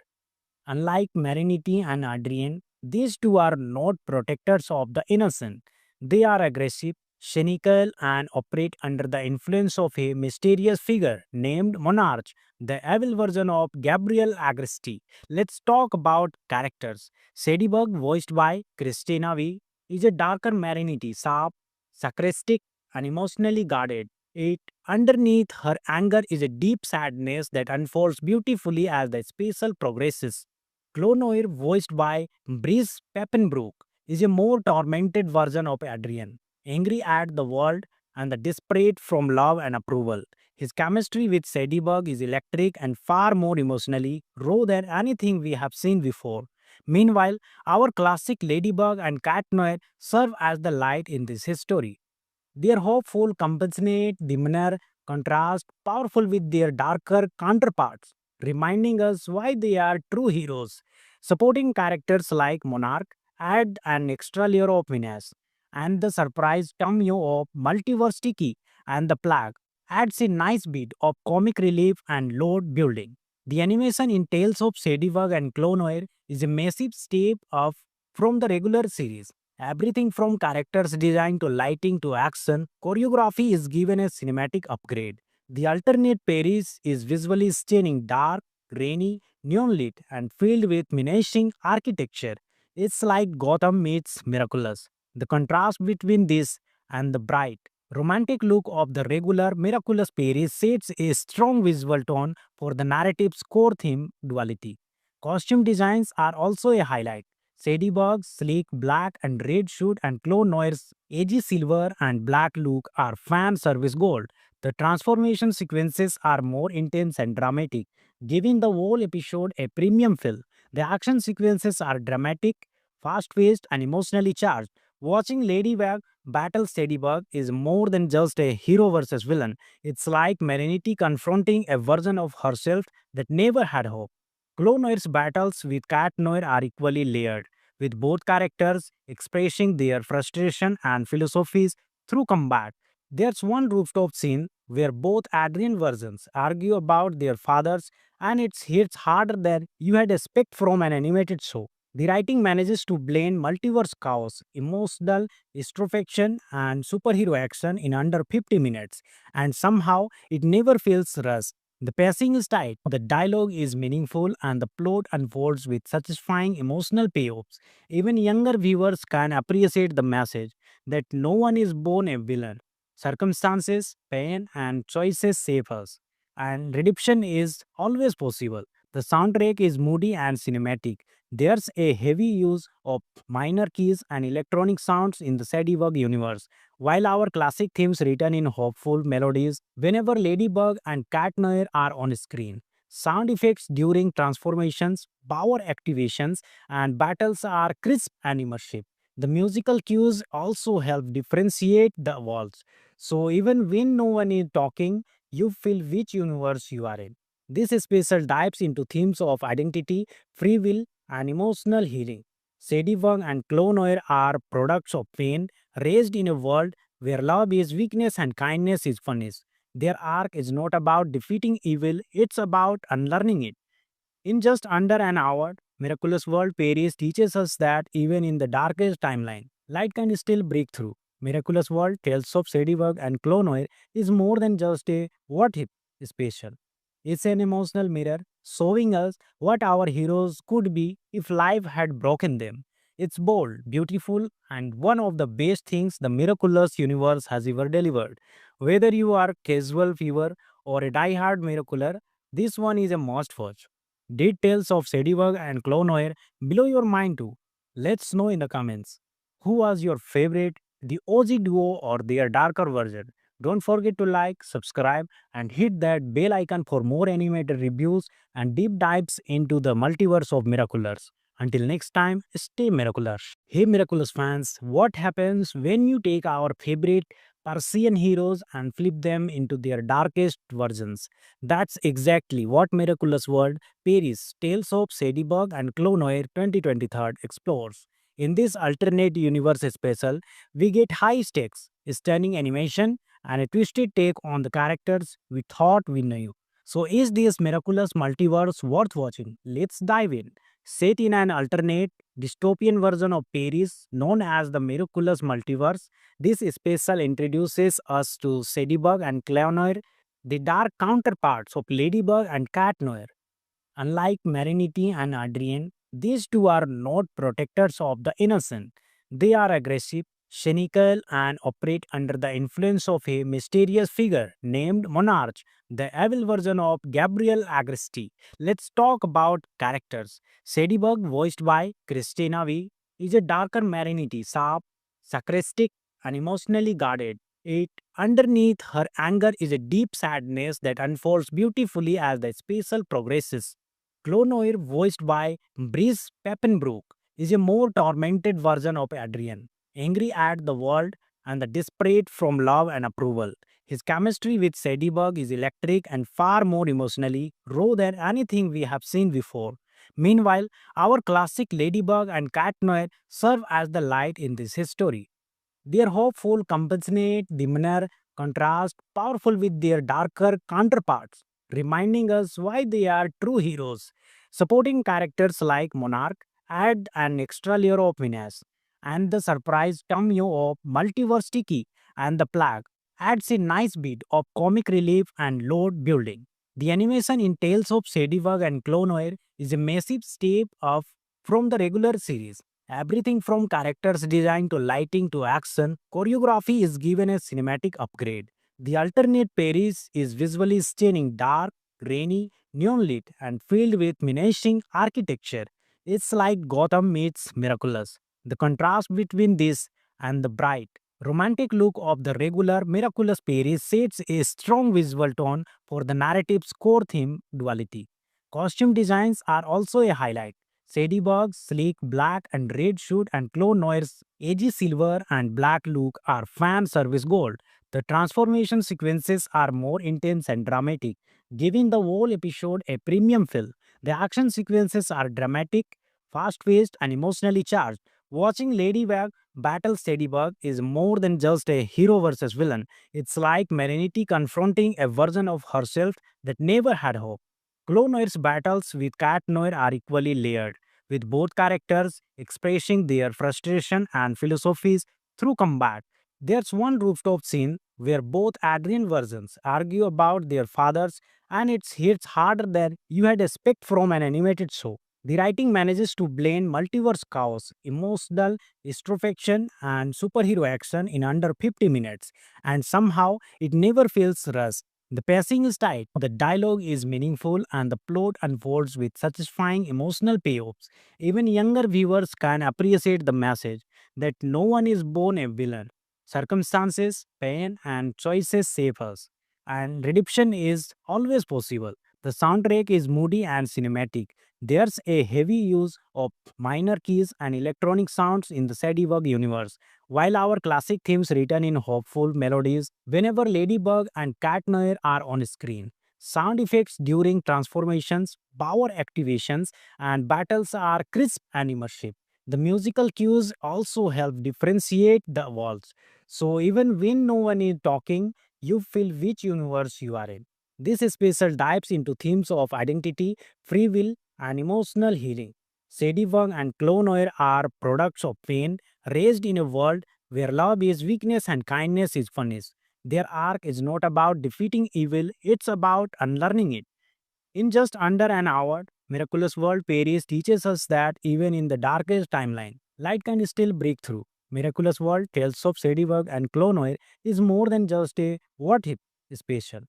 Unlike Marinity and Adrien, these two are not protectors of the innocent. They are aggressive, cynical, and operate under the influence of a mysterious figure named Monarch, the evil version of Gabriel Agresti. Let's talk about characters. Ladybug, voiced by Christina V, is a darker Marinity, sharp, sarcastic, and emotionally guarded. It underneath her anger is a deep sadness that unfolds beautifully as the special progresses. Clonoir, voiced by Brice Peppenbrook, is a more tormented version of Adrian, angry at the world and the desperate from love and approval. His chemistry with Ladybug is electric and far more emotionally raw than anything we have seen before. Meanwhile, our classic Ladybug and Cat Noir serve as the light in this history. Their hopeful, compassionate demeanor contrast powerful with their darker counterparts, reminding us why they are true heroes. Supporting characters like Monarch add an extra layer of menace, and the surprise cameo of Multiverse Tiki and the Plague adds a nice bit of comic relief and load building. The animation in Tales of Ladybug and Clonoir is a massive step up from the regular series. Everything from characters design to lighting to action, choreography is given a cinematic upgrade. The alternate Paris is visually stunning, dark, rainy, neon lit, and filled with menacing architecture. It's like Gotham meets Miraculous. The contrast between this and the bright, romantic look of the regular Miraculous Paris sets a strong visual tone for the narrative's core theme duality. Costume designs are also a highlight. Ladybug's sleek black and red suit and Clonoir's edgy silver and black look are fan service gold. The transformation sequences are more intense and dramatic, giving the whole episode a premium feel. The action sequences are dramatic, fast paced, and emotionally charged. Watching Ladybug Battle Ladybug is more than just a hero versus villain. It's like Marinity confronting a version of herself that never had hope. Clone Noir's battles with Cat Noir are equally layered, with both characters expressing their frustration and philosophies through combat. There's one rooftop scene where both Adrian versions argue about their fathers, and it hits harder than you had expect from an animated show. The writing manages to blend multiverse chaos, emotional introspection, and superhero action in under 50 minutes, and somehow it never feels rushed. The pacing is tight, the dialogue is meaningful, and the plot unfolds with satisfying emotional payoffs. Even younger viewers can appreciate the message that no one is born a villain. Circumstances, pain, and choices shape us, and redemption is always possible. The soundtrack is moody and cinematic. There's a heavy use of minor keys and electronic sounds in the Ladybug universe, while our classic themes return in hopeful melodies whenever Ladybug and Cat Noir are on screen. Sound effects during transformations, power activations, and battles are crisp and immersive. The musical cues also help differentiate the worlds. So even when no one is talking, you feel which universe you are in. This special dives into themes of identity, free will, and emotional healing. Ladybug and Clone Noir are products of pain, raised in a world where love is weakness and kindness is punished. Their arc is not about defeating evil, it's about unlearning it. In just under an hour, Miraculous World Paris teaches us that even in the darkest timeline, light can still break through. Miraculous World Tales of Ladybug and Clone Noir is more than just a what if special. It's an emotional mirror showing us what our heroes could be if life had broken them. It's bold, beautiful, and one of the best things the miraculous universe has ever delivered. Whether you are casual viewer or a die-hard miracular, this one is a must watch. Did Tales of Ladybug and Clone Noir blow your mind too? Let's know in the comments. Who was your favorite, the OG duo or their darker version? Don't forget to like, subscribe, and hit that bell icon for more animated reviews and deep dives into the multiverse of Miraculous. Until next time, stay miraculous. Hey Miraculous fans, what happens when you take our favorite Persian heroes and flip them into their darkest versions? That's exactly what Miraculous World Paris Tales of Ladybug and Clone Noir 2023 explores. In this alternate universe special, we get high stakes, stunning animation, and a twisted take on the characters we thought we knew. So, is this miraculous multiverse worth watching? Let's dive in. Set in an alternate, dystopian version of Paris known as the Miraculous Multiverse, this special introduces us to Ladybug and Clownir, the dark counterparts of Ladybug and Cat Noir. Unlike Marinity and Adrien, these two are not protectors of the innocent. They are aggressive, cynical, and operate under the influence of a mysterious figure named Monarch, the evil version of Gabriel Agresti. Let's talk about characters. Ladybug, voiced by Christina V, is a darker Marinity, sharp, sarcastic, and emotionally guarded. It underneath her anger is a deep sadness that unfolds beautifully as the special progresses. Clonoir, voiced by Brice Peppenbrook, is a more tormented version of Adrian, angry at the world and the desperate from love and approval. His chemistry with Ladybug is electric and far more emotionally raw than anything we have seen before. Meanwhile, our classic Ladybug and Cat Noir serve as the light in this history. Their hopeful, compassionate demeanor contrast powerful with their darker counterparts, reminding us why they are true heroes. Supporting characters like Monarch add an extra layer of menace, and the surprise cameo of Multiverse Tiki and the Plague adds a nice bit of comic relief and load building. The animation in Tales of Ladybug and Clone Noir is a massive step up from the regular series. Everything from characters design to lighting to action, choreography is given a cinematic upgrade. The alternate Paris is visually stunning, dark, rainy, neon lit, and filled with menacing architecture. It's like Gotham meets Miraculous. The contrast between this and the bright, romantic look of the regular Miraculous Paris sets a strong visual tone for the narrative's core theme duality. Costume designs are also a highlight. Sadie's sleek black and red suit and Clone Noir's edgy silver and black look are fan service gold. The transformation sequences are more intense and dramatic, giving the whole episode a premium feel. The action sequences are dramatic, fast paced, and emotionally charged. Watching Ladybug battle Sadybug is more than just a hero versus villain. It's like Merenity confronting a version of herself that never had hope. Clone Noir's battles with Cat Noir are equally layered, with both characters expressing their frustration and philosophies through combat. There's one rooftop scene where both Adrian versions argue about their fathers, and it hits harder than you had expect from an animated show. The writing manages to blend multiverse chaos, emotional introspection, and superhero action in under 50 minutes, and somehow it never feels rushed. The pacing is tight, the dialogue is meaningful, and the plot unfolds with satisfying emotional payoffs. Even younger viewers can appreciate the message that no one is born a villain. Circumstances, pain, and choices shape us, and redemption is always possible. The soundtrack is moody and cinematic. There's a heavy use of minor keys and electronic sounds in the Sadybug universe, while our classic themes return in hopeful melodies whenever Ladybug and Cat Noir are on screen. Sound effects during transformations, power activations, and battles are crisp and immersive. The musical cues also help differentiate the worlds. So even when no one is talking, you feel which universe you are in. This special dives into themes of identity, free will, and emotional healing. Sadywang and Clonoir are products of pain, raised in a world where love is weakness and kindness is funness. Their arc is not about defeating evil, it's about unlearning it. In just under an hour, Miraculous World Paris teaches us that even in the darkest timeline, light can still break through. Miraculous World Tales of Sadybug and Clonoir is more than just a what if special.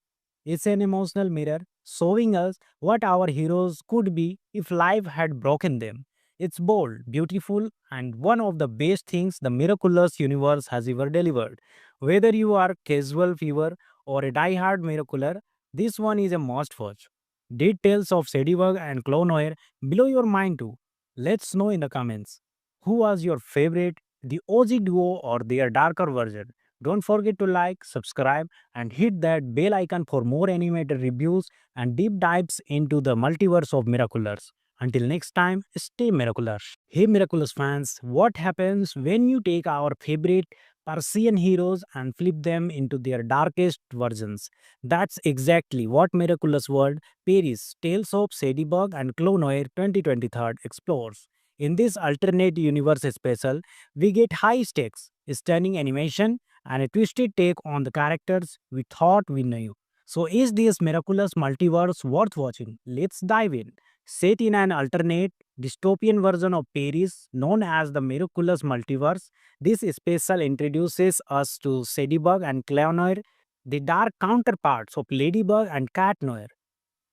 It's an emotional mirror showing us what our heroes could be if life had broken them. It's bold, beautiful, and one of the best things the miraculous universe has ever delivered. Whether you are casual viewer or a die-hard miracular, this one is a must watch. Did Tales of Sadywag and Clonoir blow your mind too? Let's know in the comments. Who was your favorite, the OG duo or their darker version? Don't forget to like, subscribe, and hit that bell icon for more animated reviews and deep dives into the multiverse of Miraculous. Until next time, stay miraculous. Hey Miraculous fans, what happens when you take our favorite Persian heroes and flip them into their darkest versions? That's exactly what Miraculous World Paris Tales of Sadybug and Clonoir 2023 explores. In this alternate universe special, we get high stakes, stunning animation, and a twisted take on the characters we thought we knew. So, is this miraculous multiverse worth watching? Let's dive in. Set in an alternate, dystopian version of Paris known as the Miraculous Multiverse, this special introduces us to Sadybug and Clonoir, the dark counterparts of Ladybug and Cat Noir.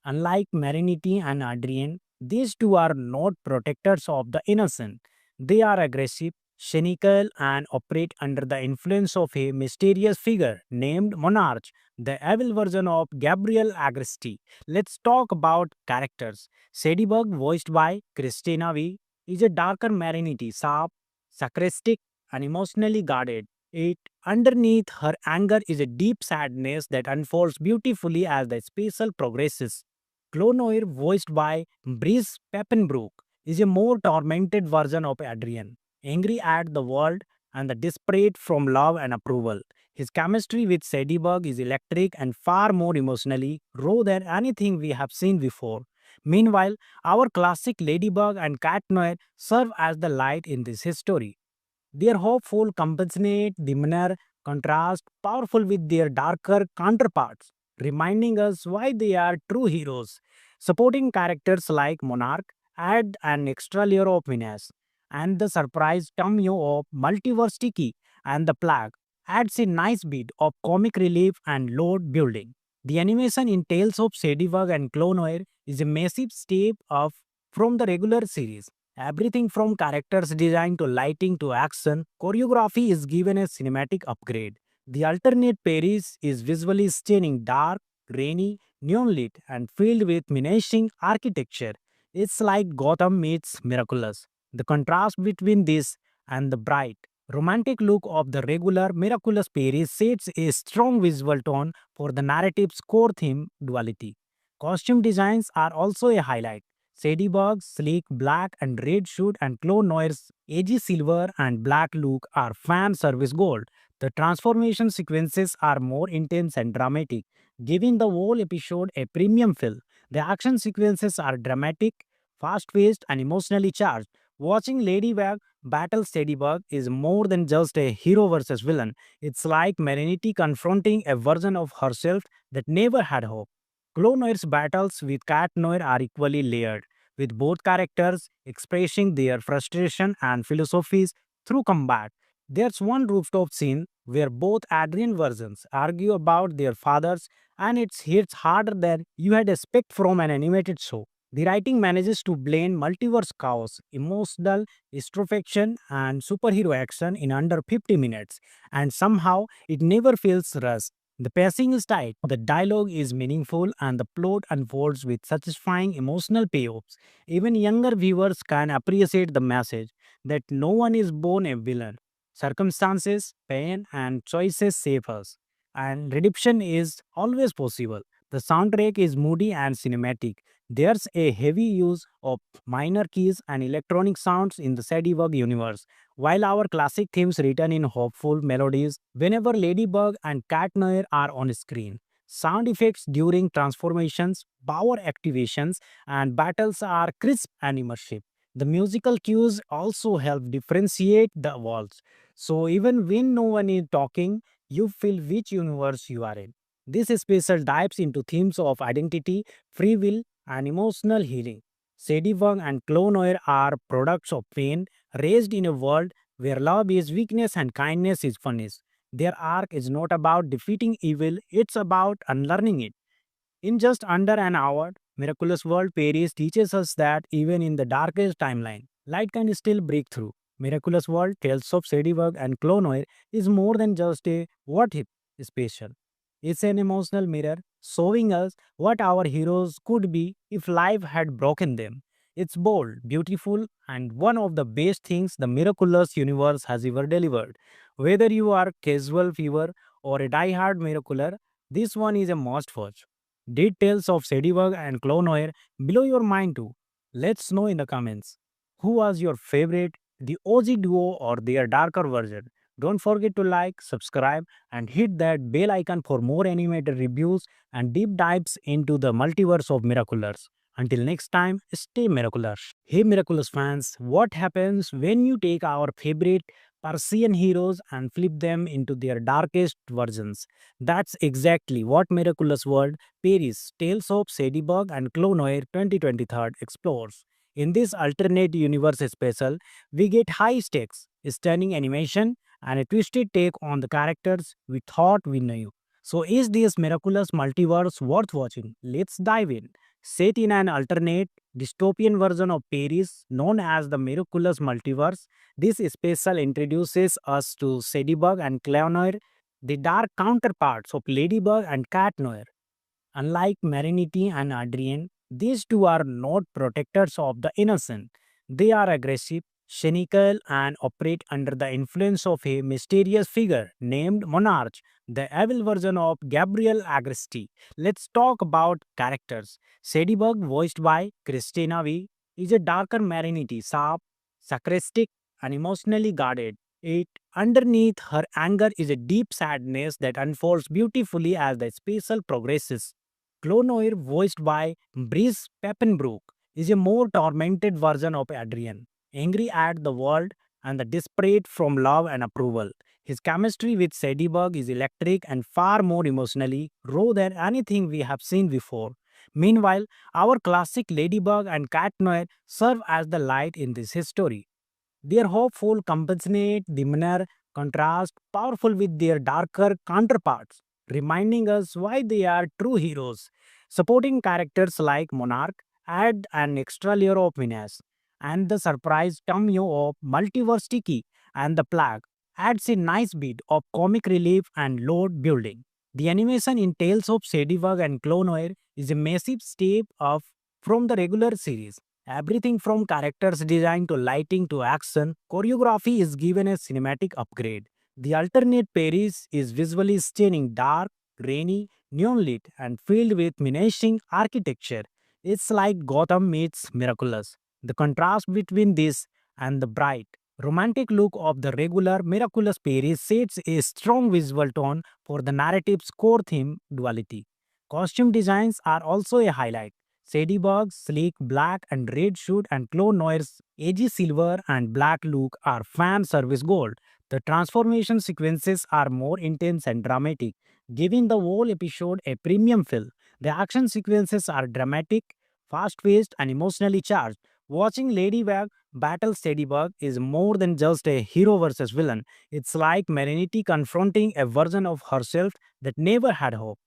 Unlike Marinity and Adrian, these two are not protectors of the innocent. They are aggressive, cynical, and operate under the influence of a mysterious figure named Monarch, the evil version of Gabriel Agresti. Let's talk about characters. Sadybug, voiced by Christina V, is a darker Marinity, sharp, sarcastic, and emotionally guarded. It underneath her anger is a deep sadness that unfolds beautifully as the special progresses. Clonoir, voiced by Brice Peppenbrook, is a more tormented version of Adrian, angry at the world and the desperate from love and approval. His chemistry with Sadybug is electric and far more emotionally raw than anything we have seen before. Meanwhile, our classic Ladybug and Cat Noir serve as the light in this history. Their hopeful, compassionate demeanor contrast powerful with their darker counterparts, reminding us why they are true heroes. Supporting characters like Monarch add an extra layer of menace, and the surprise cameo of Multiverse Tiki and the Plague adds a nice bit of comic relief and load building. The animation in Tales of Sadywag and Clonoir is a massive step up from the regular series. Everything from characters design to lighting to action, choreography is given a cinematic upgrade. The alternate Paris is visually stunning, dark, rainy, neon lit, and filled with menacing architecture. It's like Gotham meets Miraculous. The contrast between this and the bright, romantic look of the regular Miraculous Paris sets a strong visual tone for the narrative's core theme, duality. Costume designs are also a highlight. Sadie's sleek black and red suit and Clo Noir's edgy silver and black look are fan service gold. The transformation sequences are more intense and dramatic, giving the whole episode a premium feel. The action sequences are dramatic, fast paced, and emotionally charged. Watching Ladybug battle Ladybug is more than just a hero versus villain. It's like Merenity confronting a version of herself that never had hope. Clone Noir's battles with Cat Noir are equally layered, with both characters expressing their frustration and philosophies through combat. There's one rooftop scene where both Adrian versions argue about their fathers, and it hits harder than you had expect from an animated show. The writing manages to blend multiverse chaos, emotional introspection, and superhero action in under 50 minutes, and somehow it never feels rushed. The pacing is tight, the dialogue is meaningful, and the plot unfolds with satisfying emotional payoffs. Even younger viewers can appreciate the message that no one is born a villain. Circumstances, pain, and choices shape us, and redemption is always possible. The soundtrack is moody and cinematic. There's a heavy use of minor keys and electronic sounds in the Ladybug universe, while our classic themes return in hopeful melodies whenever Ladybug and Cat Noir are on screen. Sound effects during transformations, power activations, and battles are crisp and immersive. The musical cues also help differentiate the worlds. So even when no one is talking, you feel which universe you are in. This special dives into themes of identity, free will, and emotional healing. Ladybug and Clone Noir are products of pain raised in a world where love is weakness and kindness is funness. Their arc is not about defeating evil, it's about unlearning it. In just under an hour, Miraculous World Paris teaches us that even in the darkest timeline, light can still break through. Miraculous World Tales of Ladybug and Clone Noir is more than just a what if special. It's an emotional mirror showing us what our heroes could be if life had broken them. It's bold, beautiful, and one of the best things the miraculous universe has ever delivered. Whether you are casual viewer or a die-hard miracular, this one is a must watch. Did Tales of Ladybug and Clone Noir blow your mind too? Let's know in the comments. Who was your favorite, the OG duo or their darker version? Don't forget to like, subscribe, and hit that bell icon for more animated reviews and deep dives into the multiverse of Miraculous. Until next time, stay miraculous. Hey Miraculous fans, what happens when you take our favorite Persian heroes and flip them into their darkest versions? That's exactly what Miraculous World Paris Tales of Ladybug and Clone Noir 2023 explores. In this alternate universe special, we get high stakes, stunning animation, and a twisted take on the characters we thought we knew. So, is this miraculous multiverse worth watching? Let's dive in. Set in an alternate, dystopian version of Paris known as the Miraculous Multiverse, this special introduces us to Ladybug and Clonoir, the dark counterparts of Ladybug and Cat Noir. Unlike Marinity and Adrian, these two are not protectors of the innocent. They are aggressive, cynical, and operate under the influence of a mysterious figure named Monarch, the evil version of Gabriel Agresti. Let's talk about characters. Ladybug, voiced by Christina V, is a darker Marinity, sharp, sarcastic, and emotionally guarded. It underneath her anger is a deep sadness that unfolds beautifully as the special progresses. Clonoir, voiced by Brice Peppenbrook, is a more tormented version of Adrian, angry at the world and the desperate from love and approval. His chemistry with Ladybug is electric and far more emotionally raw than anything we have seen before. Meanwhile, our classic Ladybug and Cat Noir serve as the light in this history. Their hopeful, compassionate demeanor contrast powerful with their darker counterparts, reminding us why they are true heroes. Supporting characters like Monarch add an extra layer of menace, and the surprise cameo of Multiverse Tiki and the Plague adds a nice bit of comic relief and load building. The animation in Tales of Ladybug and Clone Noir is a massive step up from the regular series, Everything from characters design to lighting to action, choreography is given a cinematic upgrade. The alternate Paris is visually stunning, dark, rainy, neon lit, and filled with menacing architecture. It's like Gotham meets Miraculous. The contrast between this and the bright, romantic look of the regular Miraculous Paris sets a strong visual tone for the narrative's core theme duality. Costume designs are also a highlight. Sadie's sleek black and red suit and Clo Noir's edgy silver and black look are fan service gold. The transformation sequences are more intense and dramatic, giving the whole episode a premium feel. The action sequences are dramatic, fast paced, and emotionally charged. Watching Ladybug battle Ladybug is more than just a hero versus villain. It's like Marinity confronting a version of herself that never had hope.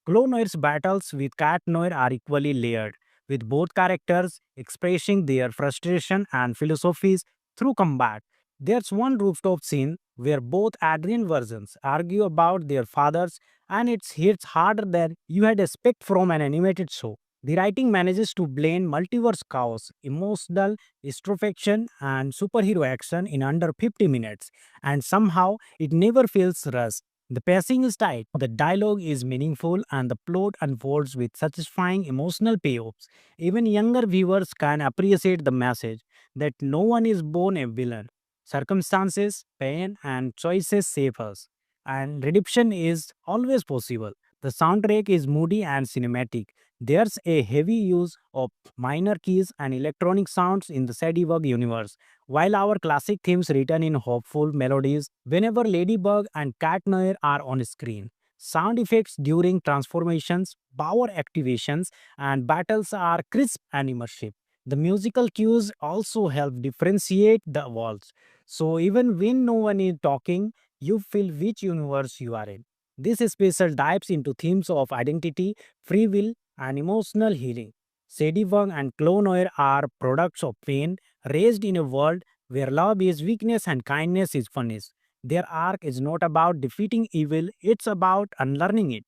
Clone Noir's battles with Cat Noir are equally layered, with both characters expressing their frustration and philosophies through combat. There's one rooftop scene where both Adrian versions argue about their fathers, and it hits harder than you had expect from an animated show. The writing manages to blend multiverse chaos, emotional introspection, and superhero action in under 50 minutes, and somehow it never feels rushed. The pacing is tight, the dialogue is meaningful, and the plot unfolds with satisfying emotional payoffs. Even younger viewers can appreciate the message that no one is born a villain. Circumstances, pain, and choices shape us, and redemption is always possible. The soundtrack is moody and cinematic. There's a heavy use of minor keys and electronic sounds in the Sadiework universe, while our classic themes return in hopeful melodies whenever Ladybug and Cat Noir are on screen. Sound effects during transformations, power activations, and battles are crisp and immersive. The musical cues also help differentiate the worlds. So even when no one is talking, you feel which universe you are in. This special dives into themes of identity, free will, and emotional healing. Sadie and Clone Noir are products of pain raised in a world where love is weakness and kindness is funness. Their arc is not about defeating evil, it's about unlearning it.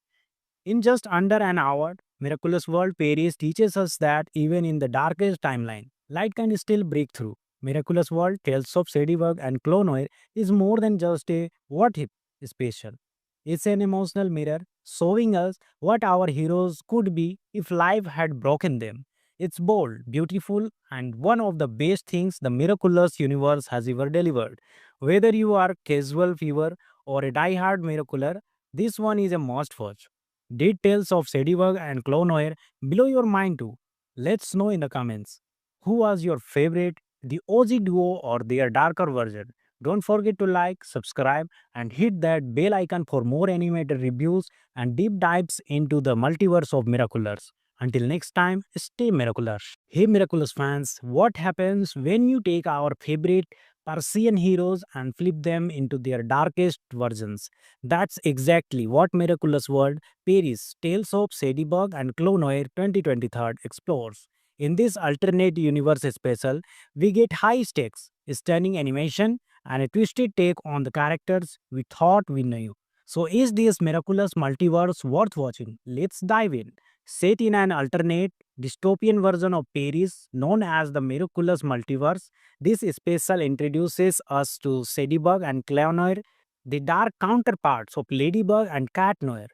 In just under an hour, Miraculous World Paris teaches us that even in the darkest timeline, light can still break through. Miraculous World Tales of Sadiework and Clonoir is more than just a what if special. It's an emotional mirror showing us what our heroes could be if life had broken them. It's bold, beautiful, and one of the best things the miraculous universe has ever delivered. Whether you are casual viewer or a die-hard miracular, this one is a must watch. Did Tales of Sadiework and Clonoir blow your mind too? Let's know in the comments. Who was your favorite, the OG duo or their darker version? Don't forget to like, subscribe, and hit that bell icon for more animated reviews and deep dives into the multiverse of Miraculous. Until next time, stay miraculous. Hey Miraculous fans, what happens when you take our favorite Persian heroes and flip them into their darkest versions? That's exactly what Miraculous World Paris Tales of Sadieberg and Clonoir 2023 explores. In this alternate universe special, we get high stakes, stunning animation, and a twisted take on the characters we thought we knew. So, is this miraculous multiverse worth watching? Let's dive in. Set in an alternate, dystopian version of Paris known as the Miraculous Multiverse, this special introduces us to Sadieberg and Clonoir, the dark counterparts of Ladybug and Cat Noir.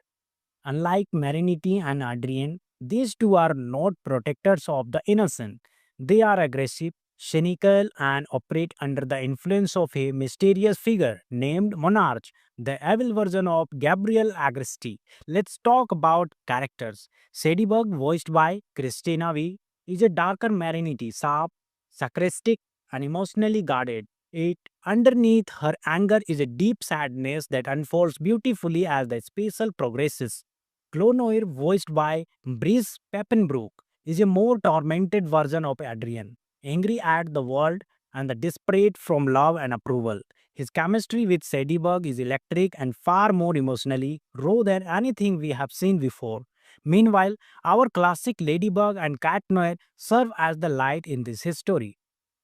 Unlike Marinity and Adrien, these two are not protectors of the innocent. They are aggressive, cynical, and operate under the influence of a mysterious figure named Monarch, the evil version of Gabriel Agresti. Let's talk about characters. Sadieberg, voiced by Christina V, is a darker Marinity, sharp, sarcastic, and emotionally guarded. It underneath her anger is a deep sadness that unfolds beautifully as the special progresses. Clonoir, voiced by Brice Peppenbrook, is a more tormented version of Adrian, angry at the world and the desperate from love and approval. His chemistry with Sadieberg is electric and far more emotionally raw than anything we have seen before. Meanwhile, our classic Ladybug and Cat Noir serve as the light in this history.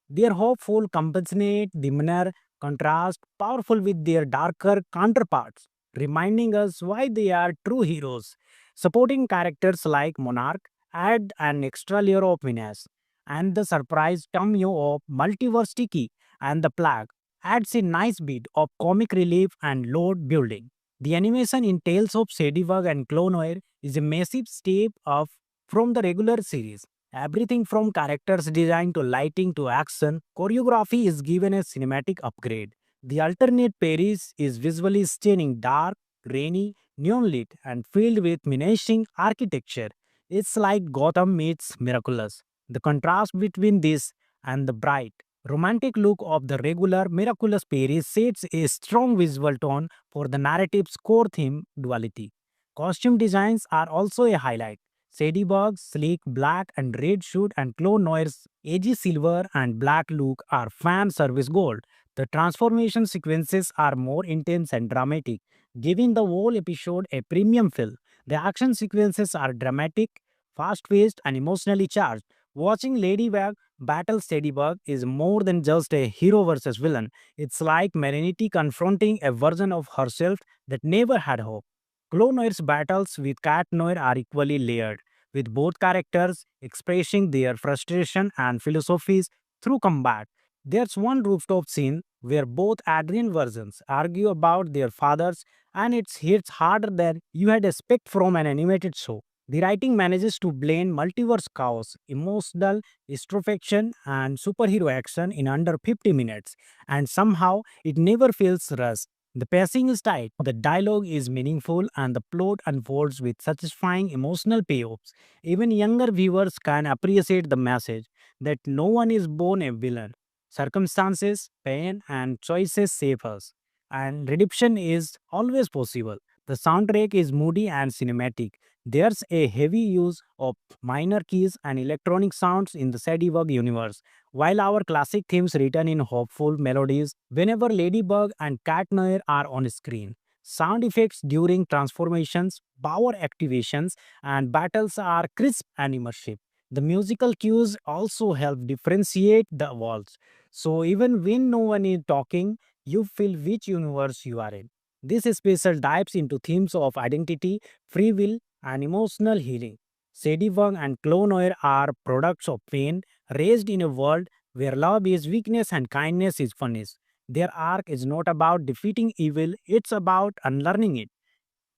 Their hopeful, compassionate demeanor contrast powerful with their darker counterparts, reminding us why they are true heroes. Supporting characters like Monarch add an extra layer of menace. and the surprise cameo of Multiverse Tiki and the Plague adds a nice bit of comic relief and load building. The animation in Tales of Ladybug and Clonoir is a massive step up from the regular series. Everything from characters design to lighting to action, choreography is given a cinematic upgrade. The alternate Paris is visually stunning, dark, rainy, neon lit, and filled with menacing architecture. It's like Gotham meets Miraculous. The contrast between this and the bright, romantic look of the regular Miraculous Paris sets a strong visual tone for the narrative's core theme, duality. Costume designs are also a highlight. Sadieburg's sleek black and red suit and Clone Noir's edgy silver and black look are fan service gold. The transformation sequences are more intense and dramatic, giving the whole episode a premium feel. The action sequences are dramatic, fast paced, and emotionally charged. Watching Ladybug battle Ladybug is more than just a hero versus villain. It's like Merenity confronting a version of herself that never had hope. Clone Noir's battles with Cat Noir are equally layered, with both characters expressing their frustration and philosophies through combat. There's one rooftop scene where both Adrian versions argue about their fathers, and it hits harder than you had expect from an animated show. The writing manages to blend multiverse chaos, emotional introspection, and superhero action in under 50 minutes, and somehow it never feels rushed. The pacing is tight, the dialogue is meaningful, and the plot unfolds with satisfying emotional payoffs. Even younger viewers can appreciate the message that no one is born a villain. Circumstances, pain, and choices shape us, and redemption is always possible. The soundtrack is moody and cinematic. There's a heavy use of minor keys and electronic sounds in the Ladybug universe, while our classic themes return in hopeful melodies whenever Ladybug and Cat Noir are on screen. Sound effects during transformations, power activations, and battles are crisp and immersive. The musical cues also help differentiate the worlds. So even when no one is talking, you feel which universe you are in. This special dives into themes of identity, free will, and emotional healing. Ladybug and Clonoir are products of pain, raised in a world where love is weakness and kindness is funness. Their arc is not about defeating evil, it's about unlearning it.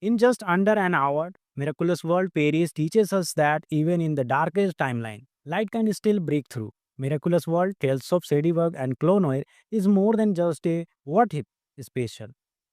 In just under an hour, Miraculous World Paris teaches us that even in the darkest timeline, light can still break through. Miraculous World Tales of Ladybug and Clonoir is more than just a what if special.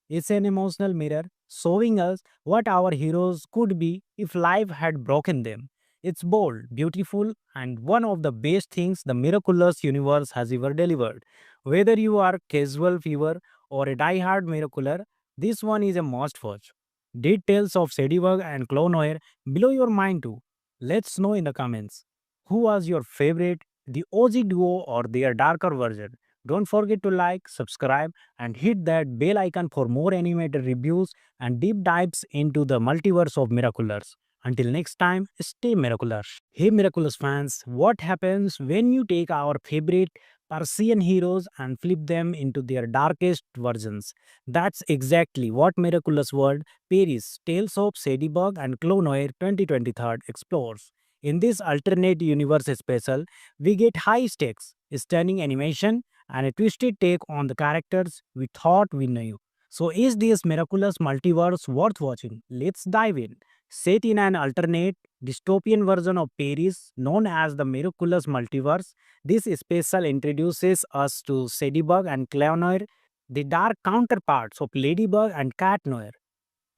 It's an emotional mirror showing us what our heroes could be if life had broken them. It's bold, beautiful, and one of the best things the miraculous universe has ever delivered. Whether you are casual viewer or a die-hard miracular, this one is a must watch. Details of Ladybug and Clonoir below your mind too. Let's know in the comments. Who was your favorite, the OG duo or their darker version? Don't forget to like, subscribe, and hit that bell icon for more animated reviews and deep dives into the multiverse of Miraculous. Until next time, stay miraculous. Hey Miraculous fans, what happens when you take our favorite Persian heroes and flip them into their darkest versions? That's exactly what Miraculous World Paris Tales of Ladybug and Clonoir 2023 explores. In this alternate universe special, we get high stakes, stunning animation, and a twisted take on the characters we thought we knew. So, is this miraculous multiverse worth watching? Let's dive in. Set in an alternate, dystopian version of Paris known as the Miraculous Multiverse, this special introduces us to Ladybug and Clonoir, the dark counterparts of Ladybug and Cat Noir.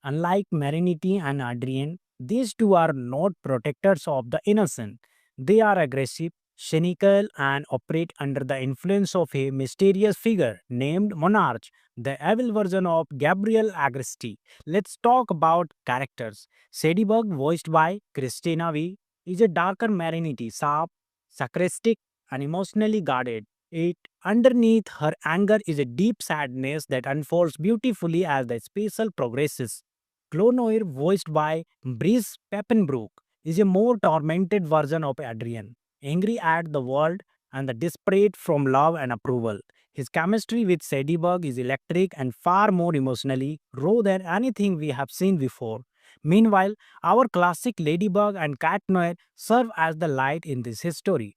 Unlike Marinity and Adrian, these two are not protectors of the innocent. They are aggressive, cynical, and operate under the influence of a mysterious figure named Monarch, the evil version of Gabriel Agresti. Let's talk about characters. Ladybug, voiced by Christina V, is a darker Marinity, sharp, sarcastic, and emotionally guarded. It underneath her anger is a deep sadness that unfolds beautifully as the special progresses. Clonoir, voiced by Brice Peppenbrook, is a more tormented version of Adrian, angry at the world and the desperate from love and approval. His chemistry with Ladybug is electric and far more emotionally raw than anything we have seen before. Meanwhile, our classic Ladybug and Cat Noir serve as the light in this history.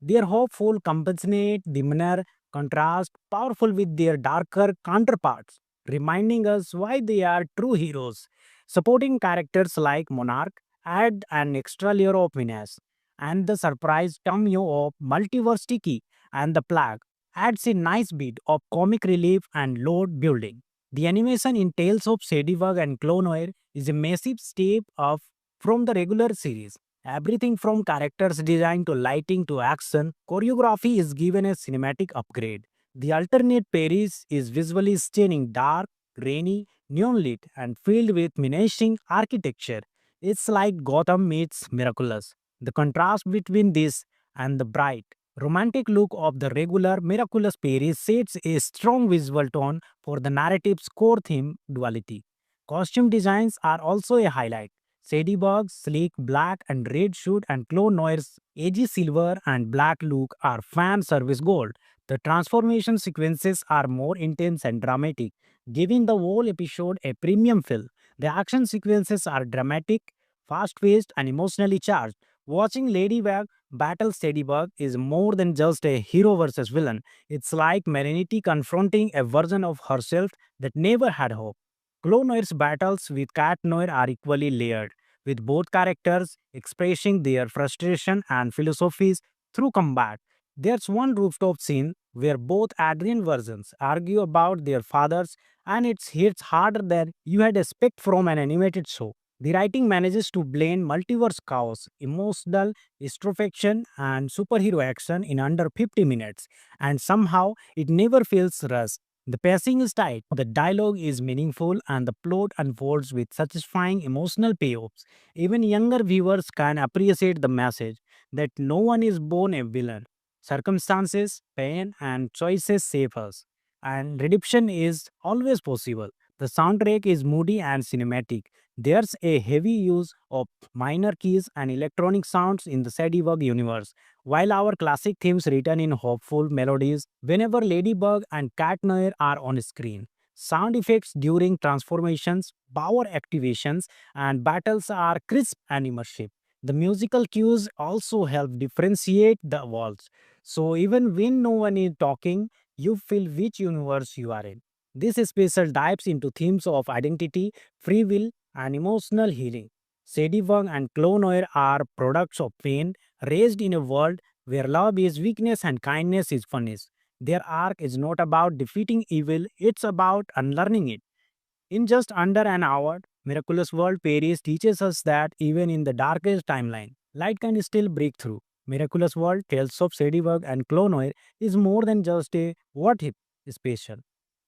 Their hopeful, compassionate demeanor contrast powerful with their darker counterparts, reminding us why they are true heroes. Supporting characters like Monarch add an extra layer of menace, and the surprise cameo of Multiverse Tiki and the Plague adds a nice bit of comic relief and load building. The animation in Tales of Ladybug and Clonoir is a massive step up from the regular series. Everything from characters design to lighting to action, choreography is given a cinematic upgrade. The alternate Paris is visually stunning, dark, rainy, neon lit, and filled with menacing architecture. It's like Gotham meets Miraculous. The contrast between this and the bright, romantic look of the regular Miraculous Paris sets a strong visual tone for the narrative's core theme, duality. Costume designs are also a highlight. Sadieburg's sleek black and red suit and Clone Noir's edgy silver and black look are fan service gold. The transformation sequences are more intense and dramatic, giving the whole episode a premium feel. The action sequences are dramatic, fast paced, and emotionally charged. Watching Ladybug battle Sadieburg is more than just a hero versus villain. It's like Marinity confronting a version of herself that never had hope. Clone Noir's battles with Cat Noir are equally layered, with both characters expressing their frustration and philosophies through combat. There's one rooftop scene where both Adrian versions argue about their fathers, and it hits harder than you had expect from an animated show. The writing manages to blend multiverse chaos, emotional introspection, and superhero action in under 50 minutes, and somehow it never feels rushed. The pacing is tight, the dialogue is meaningful, and the plot unfolds with satisfying emotional payoffs. Even younger viewers can appreciate the message that no one is born a villain. Circumstances, pain, and choices shape us, and redemption is always possible. The soundtrack is moody and cinematic. There's a heavy use of minor keys and electronic sounds in the Sadiework universe, while our classic themes return in hopeful melodies whenever Ladybug and Cat Noir are on screen. Sound effects during transformations, power activations, and battles are crisp and immersive. The musical cues also help differentiate the worlds. So even when no one is talking, you feel which universe you are in. This special dives into themes of identity, free will, and emotional healing. Sadie and Clone Noir are products of pain raised in a world where love is weakness and kindness is funness. Their arc is not about defeating evil, it's about unlearning it. In just under an hour, Miraculous World Paris teaches us that even in the darkest timeline, light can still break through. Miraculous World Tales of Sadieburg and Clonoir is more than just a what if special.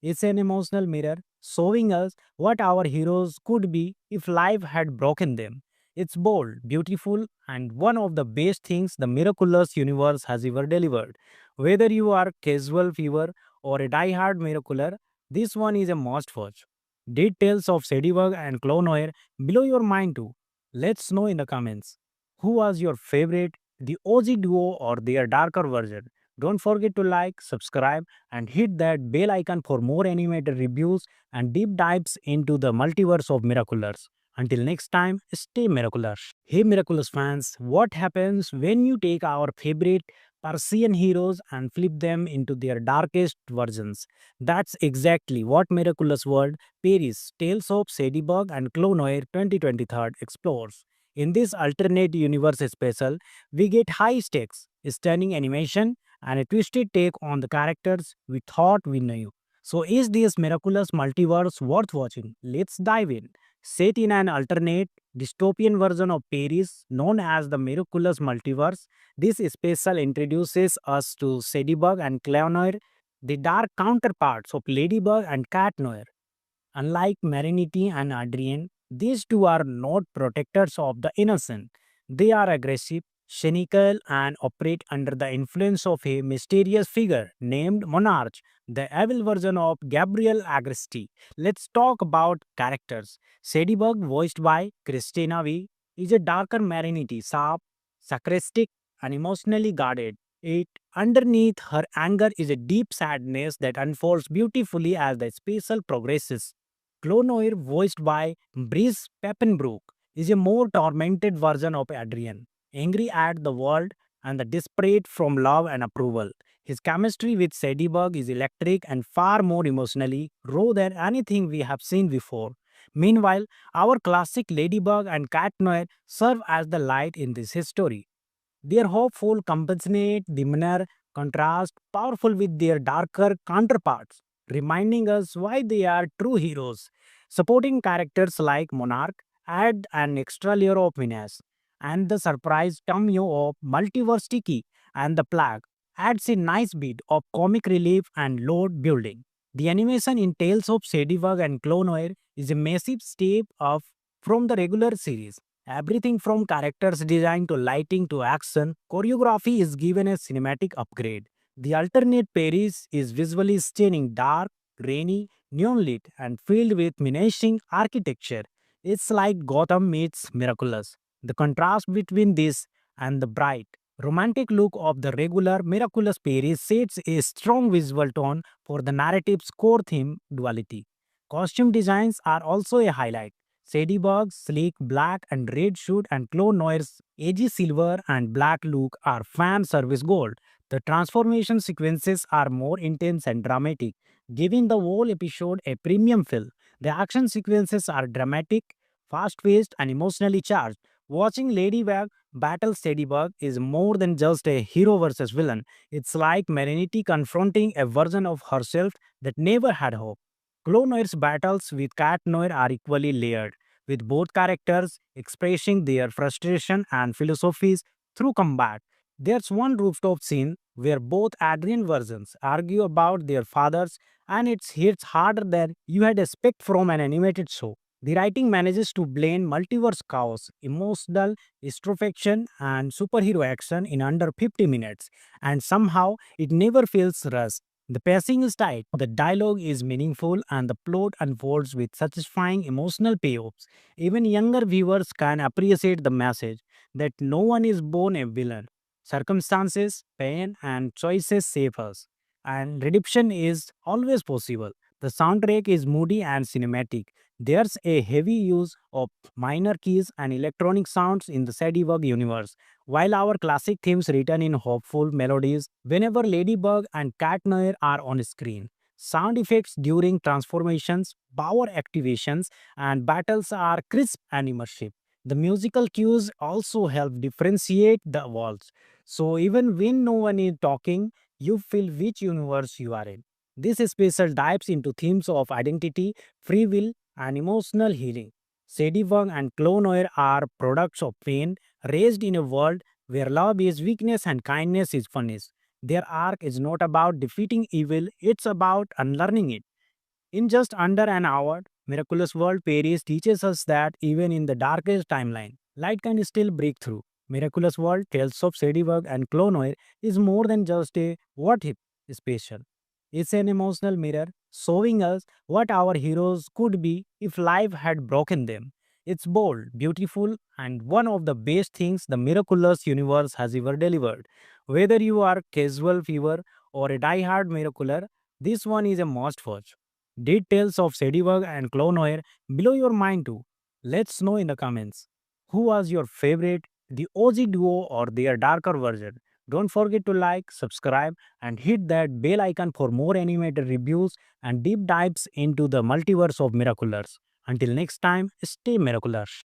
It's an emotional mirror showing us what our heroes could be if life had broken them. It's bold, beautiful, and one of the best things the miraculous universe has ever delivered. Whether you are casual viewer or a die-hard miracular, this one is a must watch. Did Tales of Sadieburg and Clonoir blow your mind too? Let's know in the comments. Who was your favorite, the OG duo or their darker version? Don't forget to like, subscribe, and hit that bell icon for more animated reviews and deep dives into the multiverse of Miraculous. Until next time, stay miraculous. Hey Miraculous fans, what happens when you take our favorite Persian heroes and flip them into their darkest versions? That's exactly what Miraculous World Paris Tales of Sadieburg and Clonoir 2023 explores. In this alternate universe special, we get high stakes, stunning animation, and a twisted take on the characters we thought we knew. So, is this miraculous multiverse worth watching? Let's dive in. Set in an alternate dystopian version of Paris known as the Miraculous Multiverse, this special introduces us to Sadieburg and Clonoir, the dark counterparts of Ladybug and Cat Noir. Unlike Marinity and Adrien, these two are not protectors of the innocent. They are aggressive, cynical, and operate under the influence of a mysterious figure named Monarch, the evil version of Gabriel Agresti. Let's talk about characters. Sadieburg, voiced by Christina V, is a darker Marinity, sharp, sarcastic, and emotionally guarded. It underneath her anger is a deep sadness that unfolds beautifully as the special progresses. Clonoir, voiced by Brice Peppenbrook, is a more tormented version of Adrian, angry at the world and the desperate from love and approval. His chemistry with Ladybug is electric and far more emotionally raw than anything we have seen before. Meanwhile, our classic Ladybug and Cat Noir serve as the light in this story. Their hopeful, compassionate demeanor contrast powerful with their darker counterparts, reminding us why they are true heroes. Supporting characters like Monarch add an extra layer of menace, and the surprise cameo of Multiverse Tiki and the Plague adds a nice bit of comic relief and load building. The animation in Tales of Ladybug and Clonoir is a massive step up from the regular series. Everything from characters design to lighting to action, choreography is given a cinematic upgrade. The alternate Paris is visually stunning, dark, rainy, neon lit, and filled with menacing architecture. It's like Gotham meets Miraculous. The contrast between this and the bright, romantic look of the regular Miraculous Paris sets a strong visual tone for the narrative's core theme duality. Costume designs are also a highlight. Sadieburg's sleek black and red suit and Clone Noir's edgy silver and black look are fan service gold. The transformation sequences are more intense and dramatic, giving the whole episode a premium feel. The action sequences are dramatic, fast paced, and emotionally charged. Watching Ladybug battle Sadieburg is more than just a hero versus villain. It's like Marinity confronting a version of herself that never had hope. Clone Noir's battles with Cat Noir are equally layered, with both characters expressing their frustration and philosophies through combat. There's one rooftop scene where both Adrian versions argue about their fathers, and it hits harder than you had expect from an animated show. The writing manages to blend multiverse chaos, emotional introspection, and superhero action in under 50 minutes, and somehow it never feels rushed. The pacing is tight, the dialogue is meaningful, and the plot unfolds with satisfying emotional payoffs. Even younger viewers can appreciate the message that no one is born a villain. Circumstances, pain, and choices shape us, and redemption is always possible. The soundtrack is moody and cinematic. There's a heavy use of minor keys and electronic sounds in the Sadiework universe, while our classic themes return in hopeful melodies whenever Ladybug and Cat Noir are on screen. Sound effects during transformations, power activations, and battles are crisp and immersive. The musical cues also help differentiate the worlds. So even when no one is talking, you feel which universe you are in. This special dives into themes of identity, free will, and emotional healing. Sadie and Clone Noir are products of pain raised in a world where love is weakness and kindness is funness. Their arc is not about defeating evil, it's about unlearning it. In just under an hour, Miraculous World Paris teaches us that even in the darkest timeline, light can still break through. Miraculous World Tales of Sadieburg and Clonoir is more than just a what if special. It's an emotional mirror showing us what our heroes could be if life had broken them. It's bold, beautiful, and one of the best things the miraculous universe has ever delivered. Whether you are casual viewer or a die-hard miracular, this one is a must watch. Details of Sadieburg and Clonoir below your mind too. Let's know in the comments. Who was your favorite, the OG duo or their darker version? Don't forget to like, subscribe, and hit that bell icon for more animated reviews and deep dives into the multiverse of Miraculous. Until next time, stay miraculous.